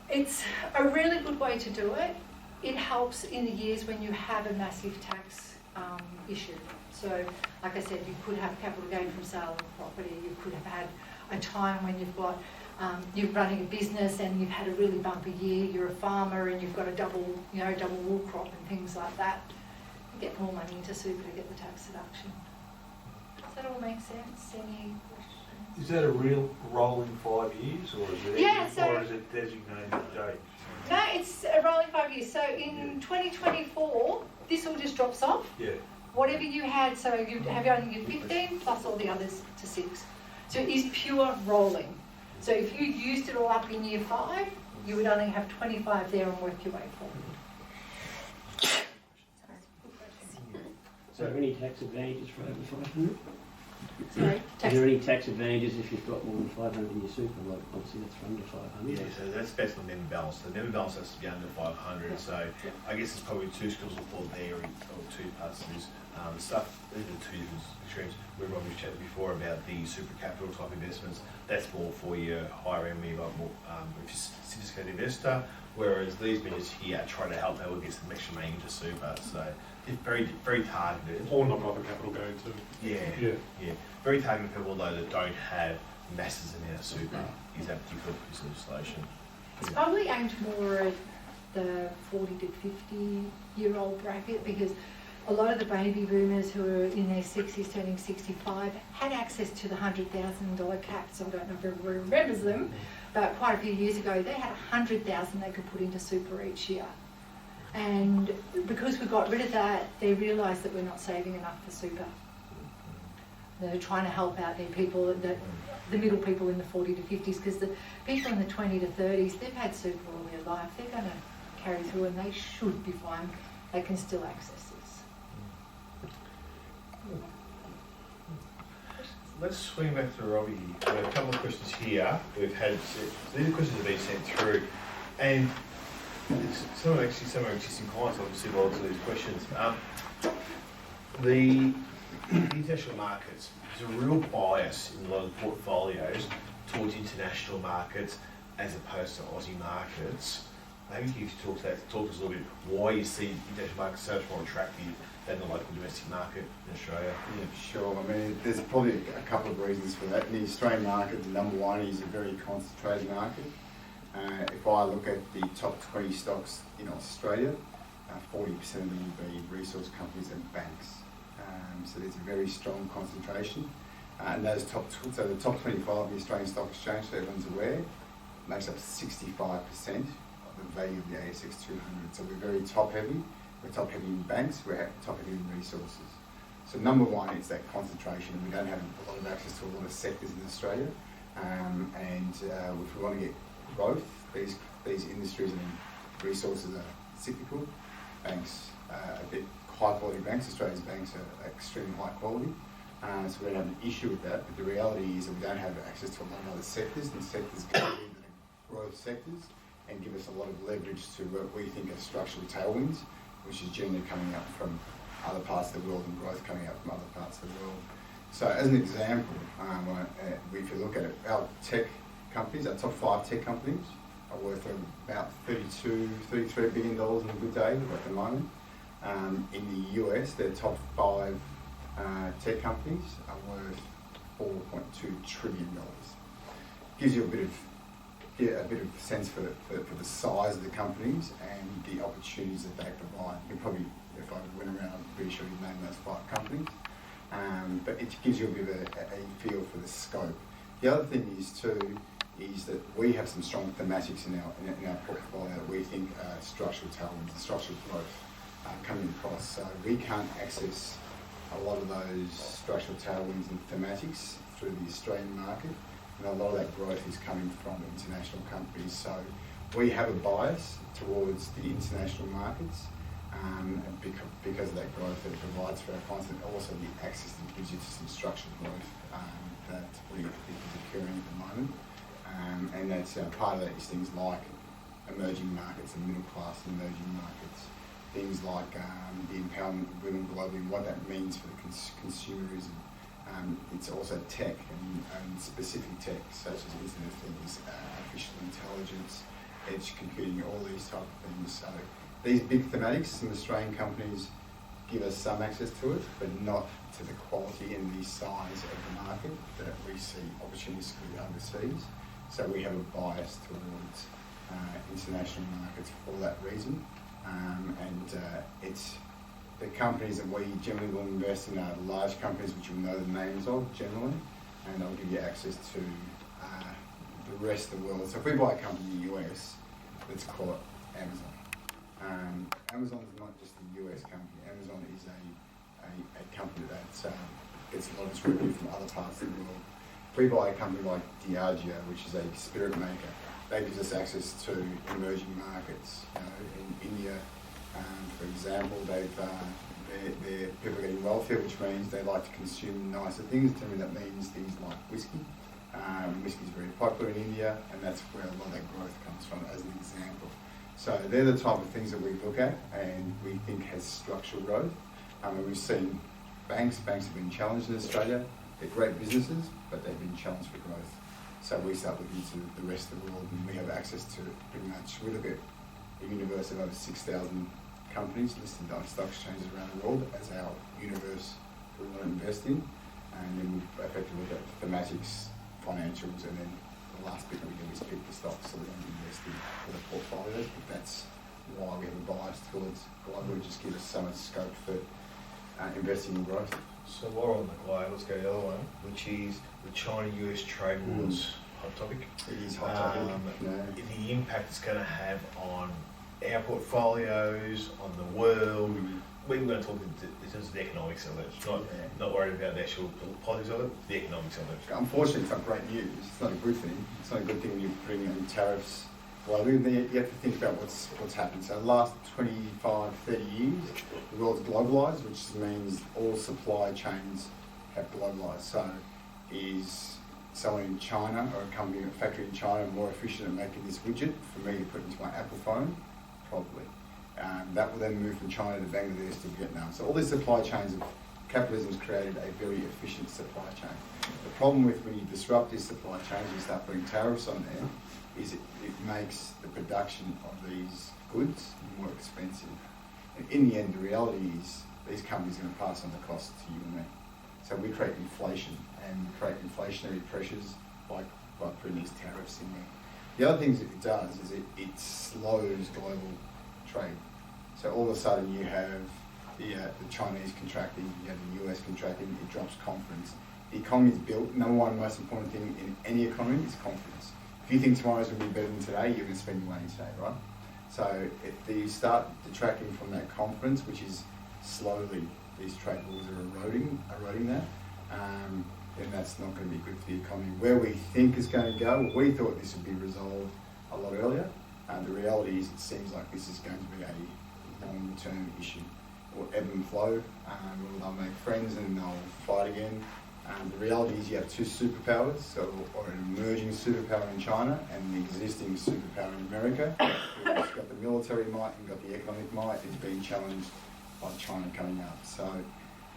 It's a really good way to do it. It helps in the years when you have a massive tax issue. So, like I said, you could have capital gain from sale of property. You could have had a time when you've got you're running a business and you've had a really bumper year. You're a farmer and you've got a double wool crop and things like that. You get more money into super to get the tax deduction. Does that all make sense? Any questions? Is that a real rolling 5 years, or is it or is it designated dates? No, it's a rolling 5 years. So in 2024, this all just drops off. Yeah. Whatever you had, so you have only your 15 plus all the others to 6. So it is pure rolling. So if you used it all up in year 5, you would only have 25 there and work your way forward. So are there any tax advantages for over 500? Sorry, Are there any tax advantages if you've got more than 500 in your super? Like, obviously that's for under 500. Yeah, so that's based on member balance. The member balance has to be under 500. So I guess it's probably 2 schools of thought there, or 2 parts of this stuff. These are 2 different extremes. We've chatted before about the super capital type investments. That's more for your higher end, more if you're a sophisticated investor, whereas these measures here try to help people get some extra money into super. So it's very targeted. Or not got the capital going to. Yeah. Very targeted people though that don't have masses amount of super is that particular piece of legislation. It's probably aimed more at the 40 to 50-year-old bracket, because a lot of the baby boomers who are in their 60s turning 65 had access to the $100,000 caps. I don't know if everybody remembers them, but quite a few years ago they had $100,000 they could put into super each year. And because we got rid of that, they realised that we're not saving enough for super. They're trying to help out their people, the middle people in the 40 to 50s, because the people in the 20 to 30s, they've had super all their life. They're going to carry through and they should be fine. They can still access this. Let's swing back to Robbie. We have a couple of questions here. We've had, these are questions that have been sent through, and some are existing clients obviously involved to these questions. The international markets, there's a real bias in a lot of portfolios towards international markets as opposed to Aussie markets. Maybe you could talk to us a little bit why you see international markets so much more attractive than the local domestic market in Australia. Yeah, sure. I mean, there's probably a couple of reasons for that. In the Australian market, the number one is a very concentrated market. If I look at the top 20 stocks in Australia, 40% of them will be resource companies and banks. So there's a very strong concentration. And those so the top 25 of the Australian Stock Exchange, so everyone's aware, makes up 65% of the value of the ASX 200. So we're very top heavy. We're top heavy in banks, we're top heavy in resources. So number one is that concentration. We don't have a lot of access to a lot of sectors in Australia. If we want to get growth, these industries and resources are cyclical. Banks a bit high quality banks. Australia's banks are extremely high quality. So we don't have an issue with that, but the reality is that we don't have access to a lot of other sectors, and sectors can be growth sectors and give us a lot of leverage to what we think are structural tailwinds, which is generally coming up from other parts of the world and growth coming up from other parts of the world. So as an example, if you look at it, our tech companies, our top 5 tech companies are worth about $33 billion in a good day at the moment. In the US, their top 5 tech companies are worth $4.2 trillion. Gives you a bit of sense for the size of the companies and the opportunities that they provide. You probably, if I went around, I'm pretty sure you'd name those 5 companies. But it gives you a bit of a feel for the scope. The other thing is that we have some strong thematics in our portfolio that we think are structural tailwinds, structural growth coming across. So we can't access a lot of those structural tailwinds and thematics through the Australian market, and a lot of that growth is coming from international companies. So we have a bias towards the international markets, and because of that growth that it provides for our clients, and also the access that it gives you to some structural growth that we think is occurring at the moment. And that's part of that is things like emerging markets and middle class emerging markets. Things like the empowerment of women globally and what that means for the consumerism. It's also tech and specific tech such as Internet of Things, artificial intelligence, edge computing, all these type of things. So these big thematics, some Australian companies give us some access to it, but not to the quality and the size of the market that we see opportunities overseas. So we have a bias towards international markets for that reason. It's the companies that we generally will invest in are large companies which you'll know the names of generally, and they'll give you access to the rest of the world. So if we buy a company in the US, let's call it Amazon. Amazon is not just a US company. Amazon is a company that gets a lot of its revenue from other parts of the world. If we buy a company like Diageo, which is a spirit maker, that gives us access to emerging markets. In India, for example, their people are getting wealthier, which means they like to consume nicer things. Generally, that means things like whiskey. Whiskey is very popular in India, and that's where a lot of that growth comes from, as an example. So they're the type of things that we look at, and we think has structural growth. We've seen banks have been challenged in Australia. They're great businesses, but they've been challenged for growth. So we start looking to the rest of the world, and we have access to pretty much. We look at a universe of over 6,000 companies listed on stock exchanges around the world as our universe we want to invest in. And then we effectively look at thematics, financials, and then the last bit that we do is pick the stocks so we don't invest in for the portfolio. But that's why we have a bias towards global, which just gives us so much scope for investing in growth. So while we're on the global, let's go to the other one, which is the China-US trade wars. Hot topic. It is hot topic. The impact it's going to have on our portfolios, on the world. We're going to talk in terms of the economics of it. Not worried about the actual politics of it, the economics of it. Unfortunately, it's not great news. It's not a good thing. It's not a good thing when you bring in tariffs. Well, you have to think about what's happened. So the last 25, 30 years, the world's globalised, which means all supply chains have globalised. So is someone in China or a company, a factory in China more efficient at making this widget for me to put into my Apple phone? Probably. That will then move from China to Bangladesh to Vietnam. So all these supply chains of capitalism has created a very efficient supply chain. The problem with when you disrupt these supply chains and start putting tariffs on them is it makes the production of these goods more expensive. And in the end, the reality is these companies are going to pass on the cost to you and me. So we create inflation and we create inflationary pressures by putting these tariffs in there. The other things it does is it slows global trade. So all of a sudden you have the Chinese contracting, you have the US contracting, it drops confidence. The economy is built, number one most important thing in any economy is confidence. If you think tomorrow's going to be better than today, you're going to spend your money today, right? So if you start detracting from that confidence, which is slowly, these trade wars are eroding that, then that's not going to be good for the economy. Where we think is going to go, we thought this would be resolved a lot earlier. The reality is it seems like this is going to be a long-term issue. It will ebb and flow, they'll make friends and they'll fight again. The reality is you have two superpowers, or an emerging superpower in China and the existing superpower in America. Who's got the military might and got the economic might is being challenged by China coming up. So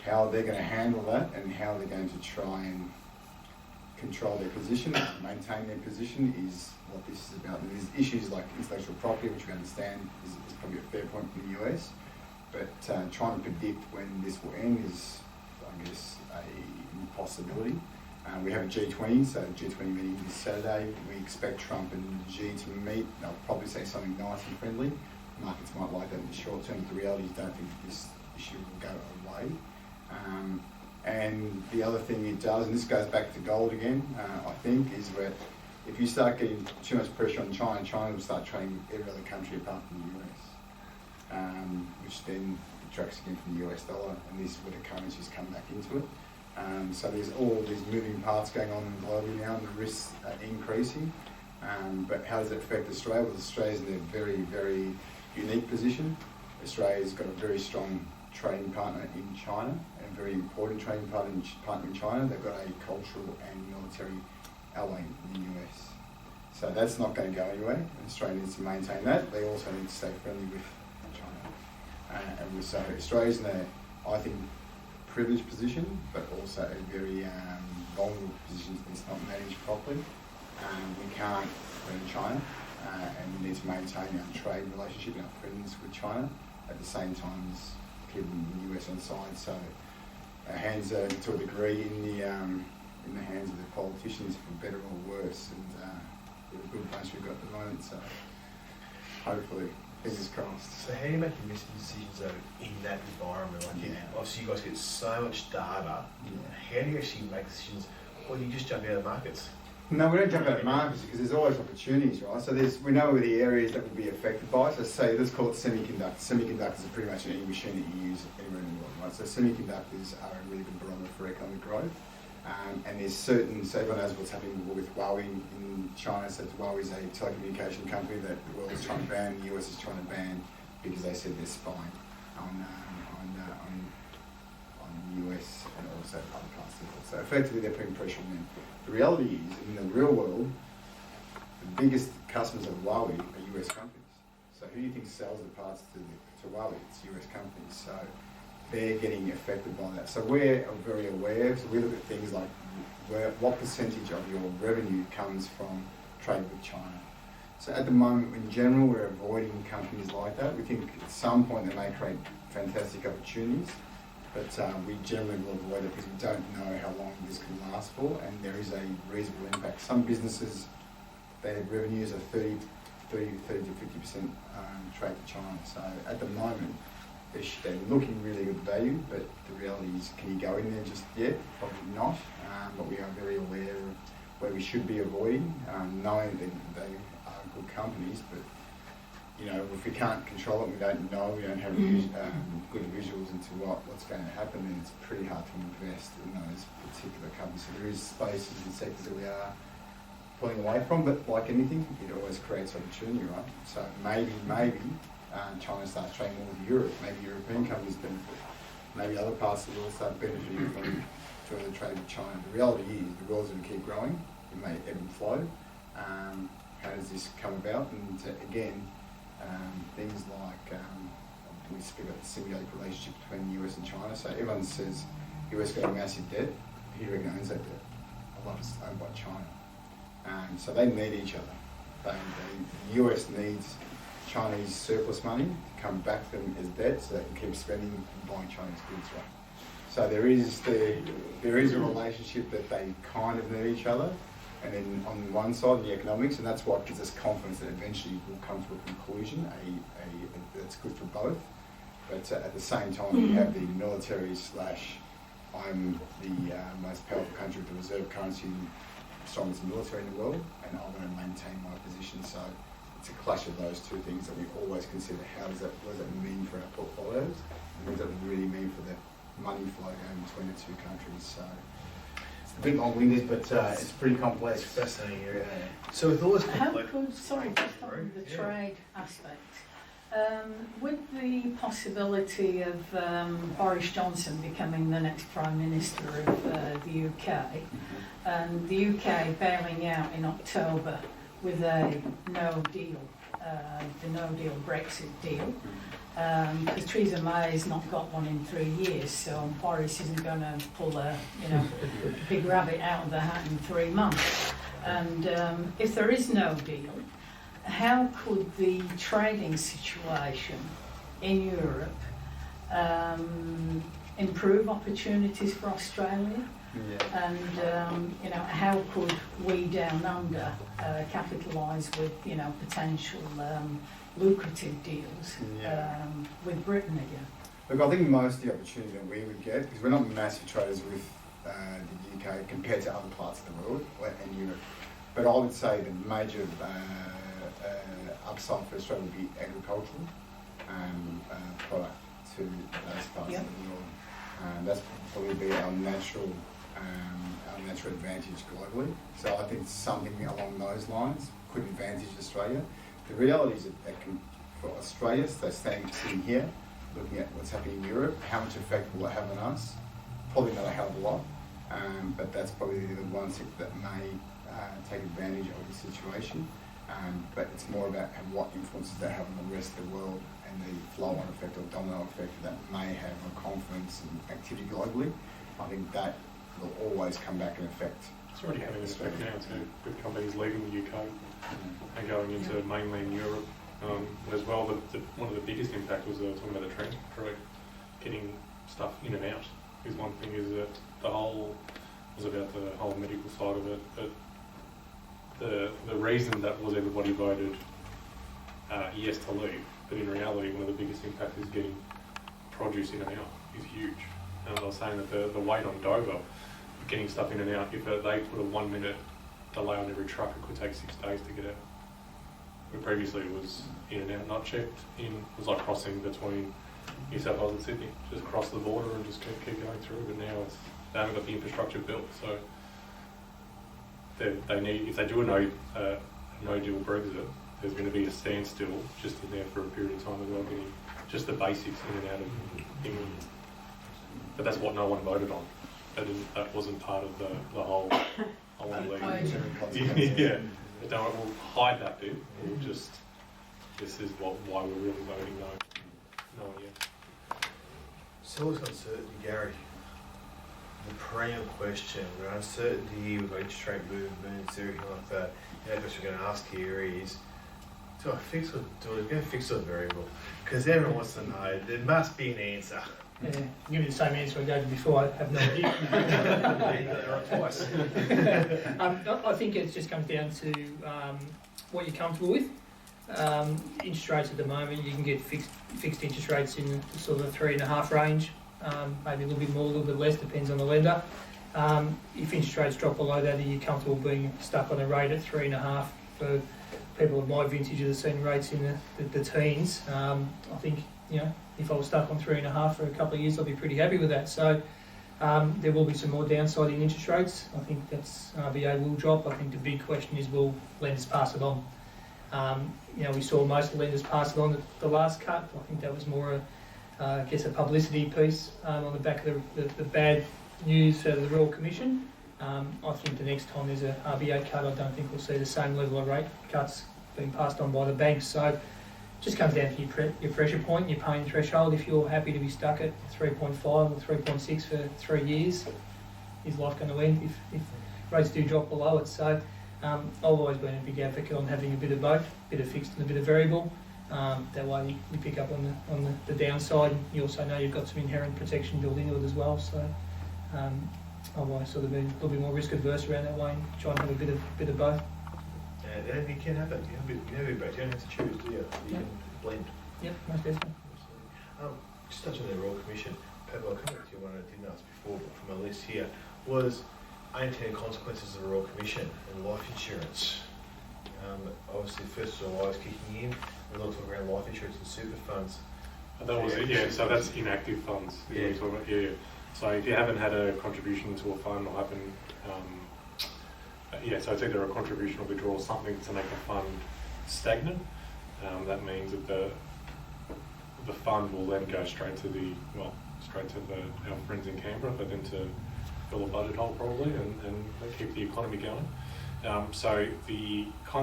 how they're going to handle that and how they're going to try and control their position, maintain their position is what this is about. And there's issues like intellectual property, which we understand is probably a fair point from the US, but trying to predict when this will end is, I guess, a impossibility. We have a G20, so G20 meeting this Saturday. We expect Trump and Xi to meet. They'll probably say something nice and friendly. Markets might like that in the short term, but the reality is I don't think this issue will go away. And the other thing it does, and this goes back to gold again, I think, is that if you start getting too much pressure on China, China will start trading every other country apart from the US, which then detracts again from the US dollar, and this is where the currencies come back into it. So there's all these moving parts going on globally now, and the risks are increasing. But how does it affect Australia? Well, Australia's in a very, very unique position. Australia's got a very strong trading partner in China, and a very important trading partner in China. They've got a cultural and military ally in the US. So that's not going to go anywhere, and Australia needs to maintain that. They also need to stay friendly with China. So Australia's in a, I think, privileged position, but also a very vulnerable position if it's not managed properly. We can't threaten China, and we need to maintain our trade relationship and our friends with China at the same time as keeping the US on side. So our hands are, to a degree, in the hands of the politicians, for better or worse. And we're a good bunch we've got at the moment. So hopefully, fingers crossed. So how do you make investment decisions though in that environment? Like obviously you guys get so much data. How do you actually make decisions? Or do you just jump out of markets? No, we don't jump out of markets because there's always opportunities, right? So we know where the areas that will be affected by it. So say, let's call it semiconductors. Semiconductors are pretty much any machine that you use anywhere in the world, right? So semiconductors are a really good barometer for economic growth. And there's certain, so everyone knows what's happening with Huawei in China. So Huawei is a telecommunication company that the world is trying to ban, the US is trying to ban because they said they're spying on the US and also other parts of the world. So effectively they're putting pressure on them. The reality is, in the real world, the biggest customers of Huawei are US companies. So who do you think sells the parts to Huawei? It's US companies. So they're getting affected by that. So we're very aware. So we look at things like what percentage of your revenue comes from trade with China. So at the moment, in general, we're avoiding companies like that. We think at some point they may create fantastic opportunities, but we generally will avoid it because we don't know how long this can last for, and there is a reasonable impact. Some businesses, their revenues are 30 to 50% trade to China. So at the moment, they're looking really good value, but the reality is, can you go in there just yet? Probably not, but we are very aware of where we should be avoiding, knowing that they are good companies, but you know, if we can't control it, we don't know, we don't have good visuals into what's going to happen, then it's pretty hard to invest in those particular companies. So there is spaces and sectors that we are pulling away from, but like anything, it always creates opportunity, right? So maybe China starts trading more with Europe, maybe European companies benefit, maybe other parts of the world start benefiting from further trade with China. The reality is the world's going to keep growing, it may ebb and flow. How does this come about? And again, things like, we speak about the symbiotic relationship between the US and China. So everyone says the US got a massive debt, who owns that debt? A lot of it's owned by China. So they need each other. The US needs Chinese surplus money to come back to them as debt so they can keep spending and buying Chinese goods, right? So there is a relationship that they kind of need each other. And then on one side, the economics, and that's what gives us confidence that eventually we'll come to a conclusion, that's good for both. But at the same time, we have the military / I'm the most powerful country with the reserve currency, strongest military in the world, and I want to maintain my position. So it's a clash of those two things that we always consider. What does that mean for our portfolios? And what does that really mean for the money flow going between the two countries? So a bit long-winded, but it's pretty complex. It's fascinating area. So with all this complex... just on the trade aspect, with the possibility of Boris Johnson becoming the next Prime Minister of the UK, and the UK bailing out in October with a no deal, the no deal Brexit deal, because Theresa May has not got one in 3 years, so Boris isn't going to pull a big rabbit out of the hat in 3 months. And if there is no deal, how could the trading situation in Europe improve opportunities for Australia? Yeah. And how could we down under capitalise with potential lucrative deals with Britain again? Look, I think most of the opportunity that we would get, because we're not massive traders with the UK compared to other parts of the world and Europe, but I would say the major upside for Australia would be agricultural product to those parts of the world. That's probably be our natural advantage globally. So I think something along those lines could advantage Australia. The reality is that for Australia, so sitting here, looking at what's happening in Europe, how much effect will it have on us? Probably not a hell of a lot, but that's probably the one sector that may take advantage of the situation. But it's more about what influences that have on the rest of the world and the flow-on effect or domino effect that may have on confidence and activity globally. I think that will always come back and affect. It's already having an effect now too, with companies leaving the UK and going into mainland Europe as well. One of the biggest impacts was talking about the transport trade, getting stuff in and out. Is one thing is that was about the whole medical side of it, but the reason that was everybody voted yes to leave, but in reality one of the biggest impacts is getting produce in and out is huge. And I was saying that the wait on Dover, getting stuff in and out, if they put a 1 minute delay on every truck, it could take 6 days to get out. But previously it was in and out, not checked in. It was like crossing between New South Wales and Sydney, just cross the border and just keep going through. But now they haven't got the infrastructure built, so they need, if they do a no deal Brexit, there's going to be a standstill just in there for a period of time as well, getting just the basics in and out of England. But that's what no one voted on. That wasn't part of the whole league. Yeah. But don't we'll hide that bit. We'll just, this is why we're really voting no yet. So it's uncertainty, Gary. The perennial question, we've got uncertainty, we've got interest rate movements, everything like that. The question we're going to ask here is, Do I fix or do I go fix or variable? Because everyone wants to know. There must be an answer. Yeah, give me the same answer I gave you before. I have no idea. Yeah, you got it right twice. I think it just comes down to what you're comfortable with. Interest rates at the moment, you can get fixed interest rates in the sort of 3.5 range, maybe a little bit more, a little bit less, depends on the lender. If interest rates drop below that, are you comfortable being stuck on a rate at 3.5 for people of my vintage that have seen rates in the teens? I think, you know, if I was stuck on 3.5 for a couple of years, I'd be pretty happy with that. So there will be some more downside in interest rates. I think that's RBA will drop. I think the big question is, will lenders pass it on? You know, we saw most lenders pass it on at the last cut. I think that was more, I guess, a publicity piece on the back of the bad news out of the Royal Commission. I think the next time there's a RBA cut, I don't think we'll see the same level of rate cuts being passed on by the banks. So it just comes down to your pressure point, your pain threshold. If you're happy to be stuck at 3.5 or 3.6 for 3 years, is life going to end if rates do drop below it? So I've always been a big advocate on having a bit of both, a bit of fixed and a bit of variable. That way you pick up on the downside. You also know you've got some inherent protection built into it as well. So I've always sort of been a little bit more risk adverse around that way and try and have a bit of both. And anything can happen. You don't have to choose, do you? You can blend. Yep, most definitely. Just touching on the Royal Commission, Pablo, I'll come back to you one I didn't ask before, but from my list here, was unintended consequences of the Royal Commission and life insurance. Obviously, first of all, I was kicking in, we're not talking around life insurance and super funds. That was it, yeah, so that's inactive funds. Yeah. We're talking about, yeah. So if you haven't had a contribution to a fund or haven't, so it's either a contribution or withdrawal, something to make a fund stagnant. That means that the fund will then go straight to our friends in Canberra, but then to fill a budget hole probably and keep the economy going. So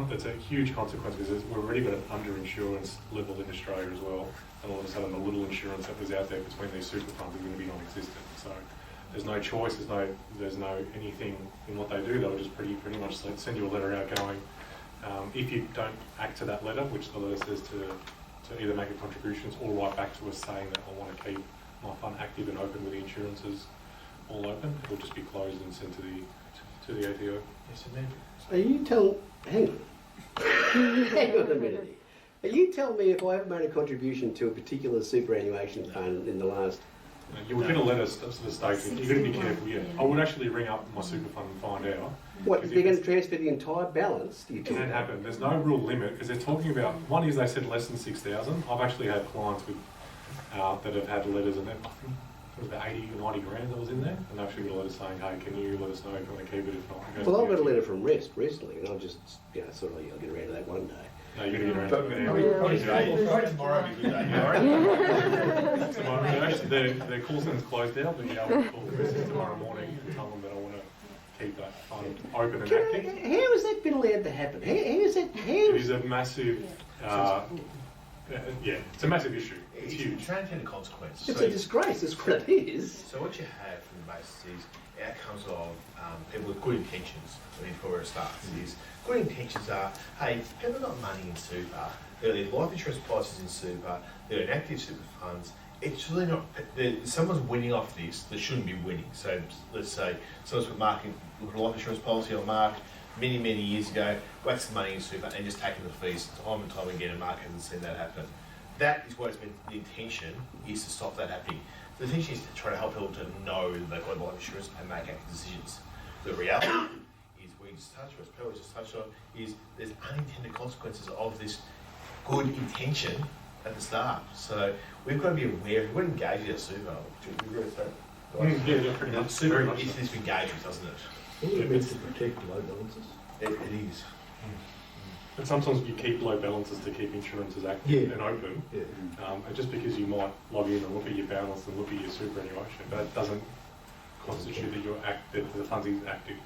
that's a huge consequence because we've already got an underinsurance level in Australia as well, and all of a sudden the little insurance that was out there between these super funds is going to be non-existent. So there's no choice, there's no anything in what they do. They'll just pretty much send you a letter out going, if you don't act to that letter, which the letter says to either make a contributions or write back to us saying that I want to keep my fund active and open with the insurances all open, it will just be closed and sent to the ATO. Yes, indeed. Are you telling... Hang on a minute. Are you telling me if I have made a contribution to a particular superannuation fund in the last... You would get a letter to the state. You've got to be careful, yeah. I would actually ring up my super fund and find out. What, they're going to transfer the entire balance? It can happen. There's no real limit because they're talking about, one is they said less than 6,000. I've actually had clients with that have had letters and then I think it was about 80 or 90 grand that was in there, and they actually got a letter saying, hey, can you let us know if you want to keep it, if not. Well, I've got a letter from Rest recently, and I'll just, sort of, I'll get around to that one day. No, you're going to get around Probably tomorrow will be a good day. Tomorrow, their call centre's closed now, but yeah, I'll call Chris tomorrow morning and tell them that I want to keep that fund open and active. How has that been allowed to happen? It is a massive, it's a massive issue. It's huge. It's unintended consequences. It's a disgrace, that's what it is. So what you have from the basis is outcomes of people with good intentions. I mean, for where it starts is good intentions are, hey, people have got money in super, they're in life insurance policies in super, they're in active super funds. It's really not, someone's winning off this that shouldn't be winning. So let's say someone's put a life insurance policy on Mark many years ago, got some money in super and just taking the fees time and time again, and Mark hasn't seen that happen. That is what it's been, the intention is to stop that happening. The intention is to try to help people to know that they've got life insurance and make active decisions. The reality is, we just touched on, as Pearl just touched on, is there's unintended consequences of this good intention at the start. So we've got to be aware, if we're engaged in a super, do you agree with that? Yeah, pretty much. Super is this engagement, doesn't it? It means to protect low balances. It is. And sometimes you keep low balances to keep insurances active and open. Yeah. And just because you might log in and look at your balance and look at your superannuation, that doesn't constitute that the fund is active.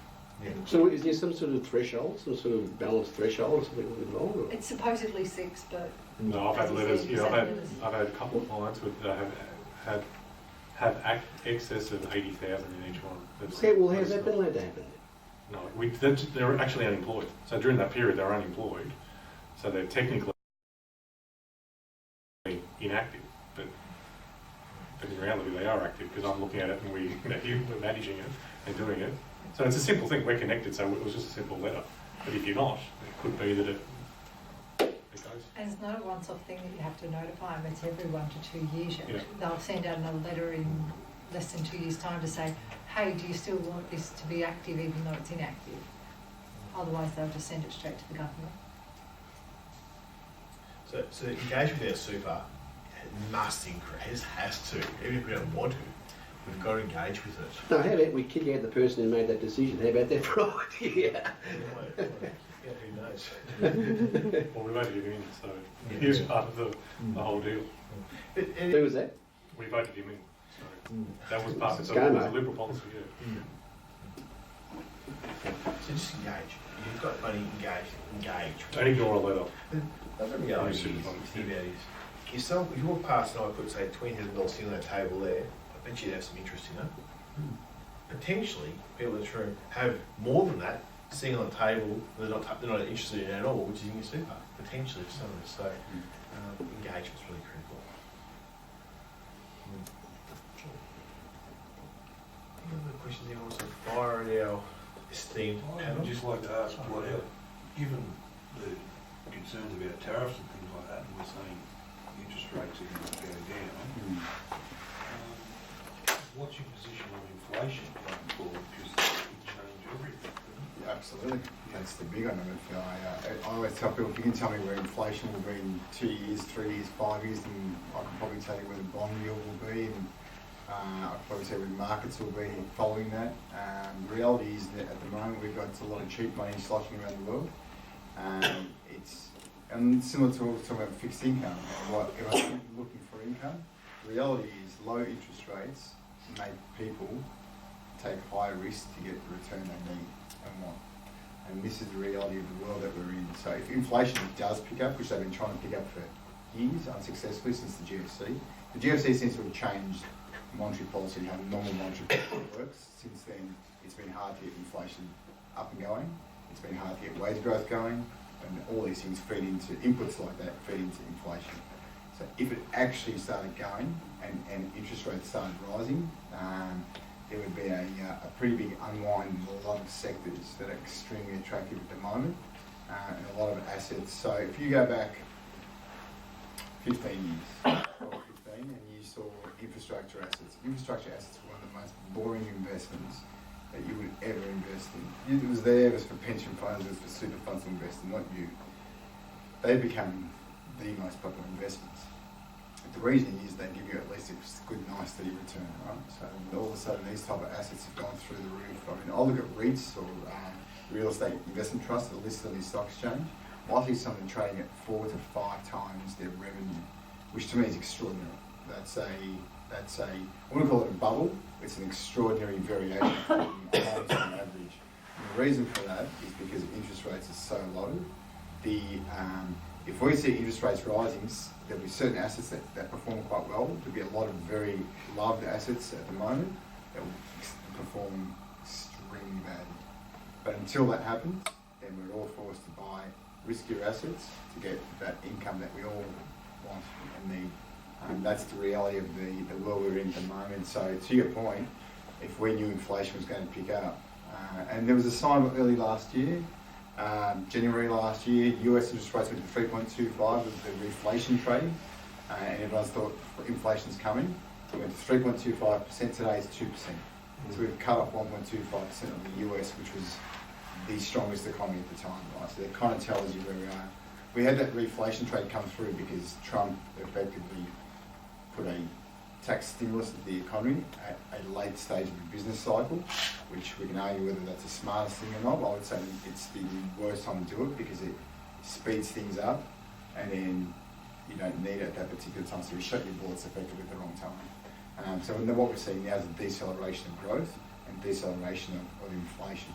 Yeah. So is there some sort of threshold, some sort of balance threshold or something involved? Or? It's supposedly 6, but... No, I've had letters, I've had a couple of clients with have excess of 80,000 in each one. Okay, well, how's that been allowed to happen? No, they're actually unemployed. So during that period, they're unemployed. So they're technically I'm looking at it and we're managing it and doing it. So it's a simple thing, we're connected, so it was just a simple letter. But if you're not, it could be that it goes. And it's not a once-off thing that you have to notify them, it's every 1 to 2 years. Yeah. They'll send out another letter in less than 2 years' time to say, hey, do you still want this to be active even though it's inactive? Otherwise, they'll just send it straight to the government. So engagement with our super must increase, has to, even if we don't want to. We've got to engage with it. No, how about we kick out the person who made that decision? How about that for Yeah, who knows? Well, we voted him in, so he was part of the whole deal. Who was that? We voted him in, so that was part of the ScoMo. Liberal policy, yeah. So just engage. You've got money, engage. Don't ignore a letter. Another reality is, think about is, if you walk past and I put, say, $20,000 sitting on that table there, I bet you'd have some interest in it. Potentially, people in this room have more than that sitting on the table they're not interested in at all, which is in your super, potentially for some of us. So engagement's really critical. Any other questions anyone wants to fire at our esteemed panel? I'd just like to ask, given the concerns about tariffs and things like that, and we're saying interest rates are going to go down, what's your position on inflation going forward? Because that could change everything. Yeah, absolutely. That's the big one. I always tell people, if you can tell me where inflation will be in 2 years, 3 years, 5 years, then I can probably tell you where the bond yield will be, and I can probably tell you where markets will be following that. The reality is that at the moment we've got a lot of cheap money sloshing around the world. And similar to what we were talking about fixed income, if I'm looking for income, the reality is low interest rates make people take higher risk to get the return they need and want. And this is the reality of the world that we're in. So if inflation does pick up, which they've been trying to pick up for years unsuccessfully since the GFC seems to have changed monetary policy and how normal monetary policy works. Since then, it's been hard to get inflation up and going. It's been hard to get wage growth going, and all these things feed into inputs like that, feed into inflation. So if it actually started going and interest rates started rising, there would be a pretty big unwind in a lot of sectors that are extremely attractive at the moment, and a lot of assets. So if you go back 15 years, or 15, and you saw infrastructure assets were one of the most boring investments that you would ever invest in. It was there, it was for pension funds, it was for super funds to invest in, not you. They become the most popular investments. The reason is they give you at least a good, nice, steady return, right? So all of a sudden these type of assets have gone through the roof. I mean, I'll look at REITs or real estate investment trusts that are listed on the stock exchange. I see something trading at 4 to 5 times their revenue, which to me is extraordinary. That's a I wouldn't call it a bubble. It's an extraordinary variation from long-term average. And the reason for that is because interest rates are so low. If we see interest rates rising, there'll be certain assets that perform quite well. There'll be a lot of very loved assets at the moment that will perform extremely badly. But until that happens, then we're all forced to buy riskier assets to get that income that we all want and need. That's the reality of the world we're in at the moment. So to your point, if we knew inflation was going to pick up, and there was a sign early last year, January last year, US interest rates went to 3.25 with the reflation trade, and everyone thought inflation's coming. It went to 3.25%, today it's 2%. So we've cut off 1.25% of the US, which was the strongest economy at the time, right? So that kind of tells you where we are. We had that reflation trade come through because Trump effectively put a tax stimulus to the economy at a late stage of the business cycle, which we can argue whether that's the smartest thing or not. I would say it's the worst time to do it because it speeds things up and then you don't need it at that particular time, so you shut your bullets effectively at the wrong time. So what we're seeing now is a deceleration of growth and deceleration of inflation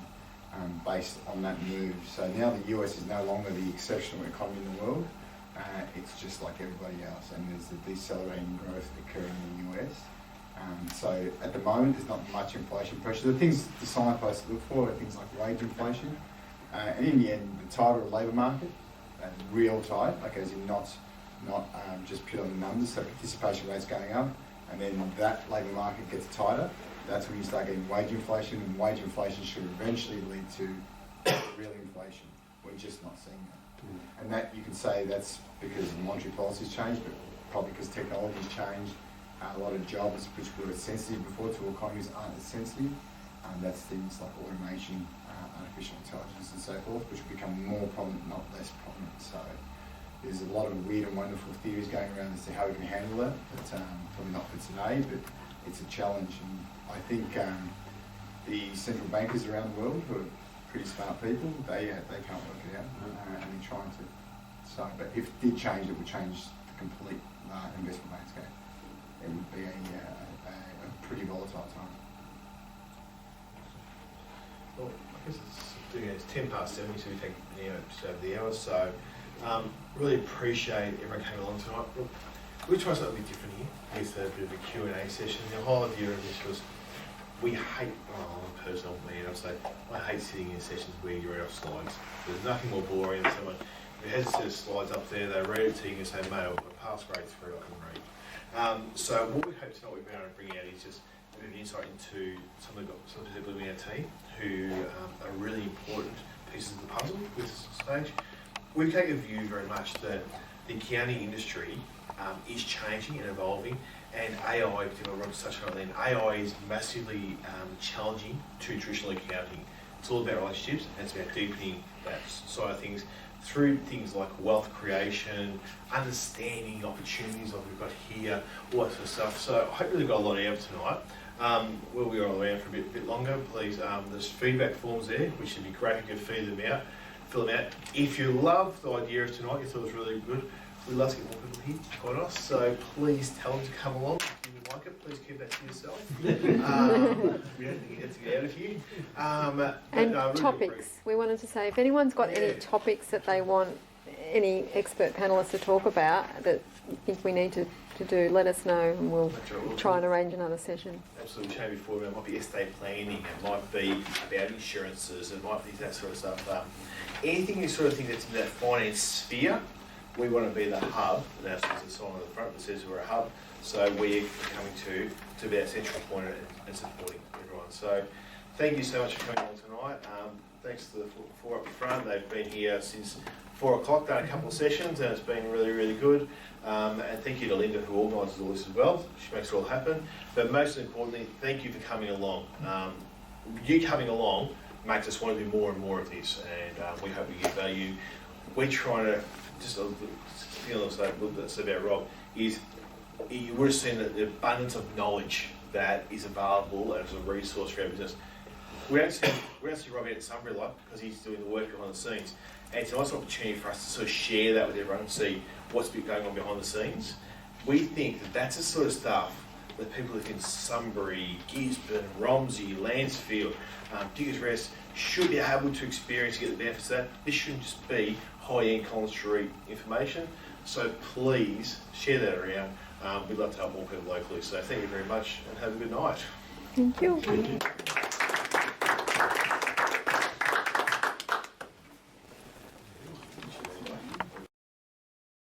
based on that move. So now the US is no longer the exceptional economy in the world. It's just like everybody else, and there's a decelerating growth occurring in the US. So at the moment, there's not much inflation pressure. The things the signposts look for are things like wage inflation, and in the end, the tighter the labour market, real tight, like as in not just put on the numbers. So participation rates going up, and then that labour market gets tighter, that's when you start getting wage inflation, and wage inflation should eventually lead to real inflation. We're just not seeing that. And that, you can say that's because the monetary policy's changed, but probably because technology's changed. A lot of jobs which were sensitive before to economies aren't as sensitive. That's things like automation, artificial intelligence and so forth, which will become more prominent, not less prominent. So there's a lot of weird and wonderful theories going around as to how we can handle that, but probably not for today, but it's a challenge. And I think the central bankers around the world, who are pretty smart people, they can't work it out, and they're trying to. So, but if it did change, it would change the complete investment landscape. It would be a pretty volatile time. Well, I guess it's 10 past 7, so we take just over the hour. So really appreciate everyone coming along tonight. Look, we're trying something a bit different here. It's a bit of a Q&A session. The whole idea of this was we hate, personal me, I'll say, I hate sitting in sessions where you read off slides. There's nothing more boring than someone who has a set of slides up there, they read it to you and say, mate, I've got a pass grade 3, I can read. So what we hope tonight we've been able to bring out is just a bit of insight into some of the people in our team who are really important pieces of the puzzle with this stage. We take a view very much that the accounting industry is changing and evolving, and AI, particularly Ron's touched on it then, AI is massively challenging to traditional accounting. It's all about relationships, and it's about deepening that side of things through things like wealth creation, understanding opportunities like we've got here, all that sort of stuff. So I hope we've got a lot out tonight. We'll be around for a bit longer. Please, there's feedback forms there, which would be great if you could fill them out. If you love the idea of tonight, you thought it was really good, we'd love to get more people here, quite honest. So please tell them to come along. If you like it, please keep that to yourself. We don't think it to get out of here. And really topics. We wanted to say, if anyone's got any topics that they want any expert panellists to talk about that you think we need to do, let us know, and we'll try and arrange another session. Absolutely, chatted before, it might be estate planning, it might be about insurances, it might be that sort of stuff. Anything you sort of think that's in that finance sphere, we want to be the hub, and that's the sign on the front that says we're a hub, so we're coming to be that central point and supporting everyone. So thank you so much for coming on tonight. Thanks to the four up front, they've been here since 4 o'clock, done a couple of sessions, and it's been really, really good. And thank you to Linda, who organises all this as well. She makes it all happen. But most importantly, thank you for coming along. You coming along makes us want to do more and more of this, and we hope we get value. We're trying to, just a little that's about Rob, is you would have seen the abundance of knowledge that is available as a resource for our business. We don't see Rob at Sunbury Life because he's doing the work behind the scenes. And it's a nice opportunity for us to sort of share that with everyone and see what's been going on behind the scenes. We think that that's the sort of stuff that people who live in Sunbury, Gisborne, Romsey, Lancefield, Diggers Rest should be able to experience and get the benefits of that. This shouldn't just be high-end Collins Street information. So please share that around. We'd love to help more people locally. So thank you very much and have a good night. Thank you.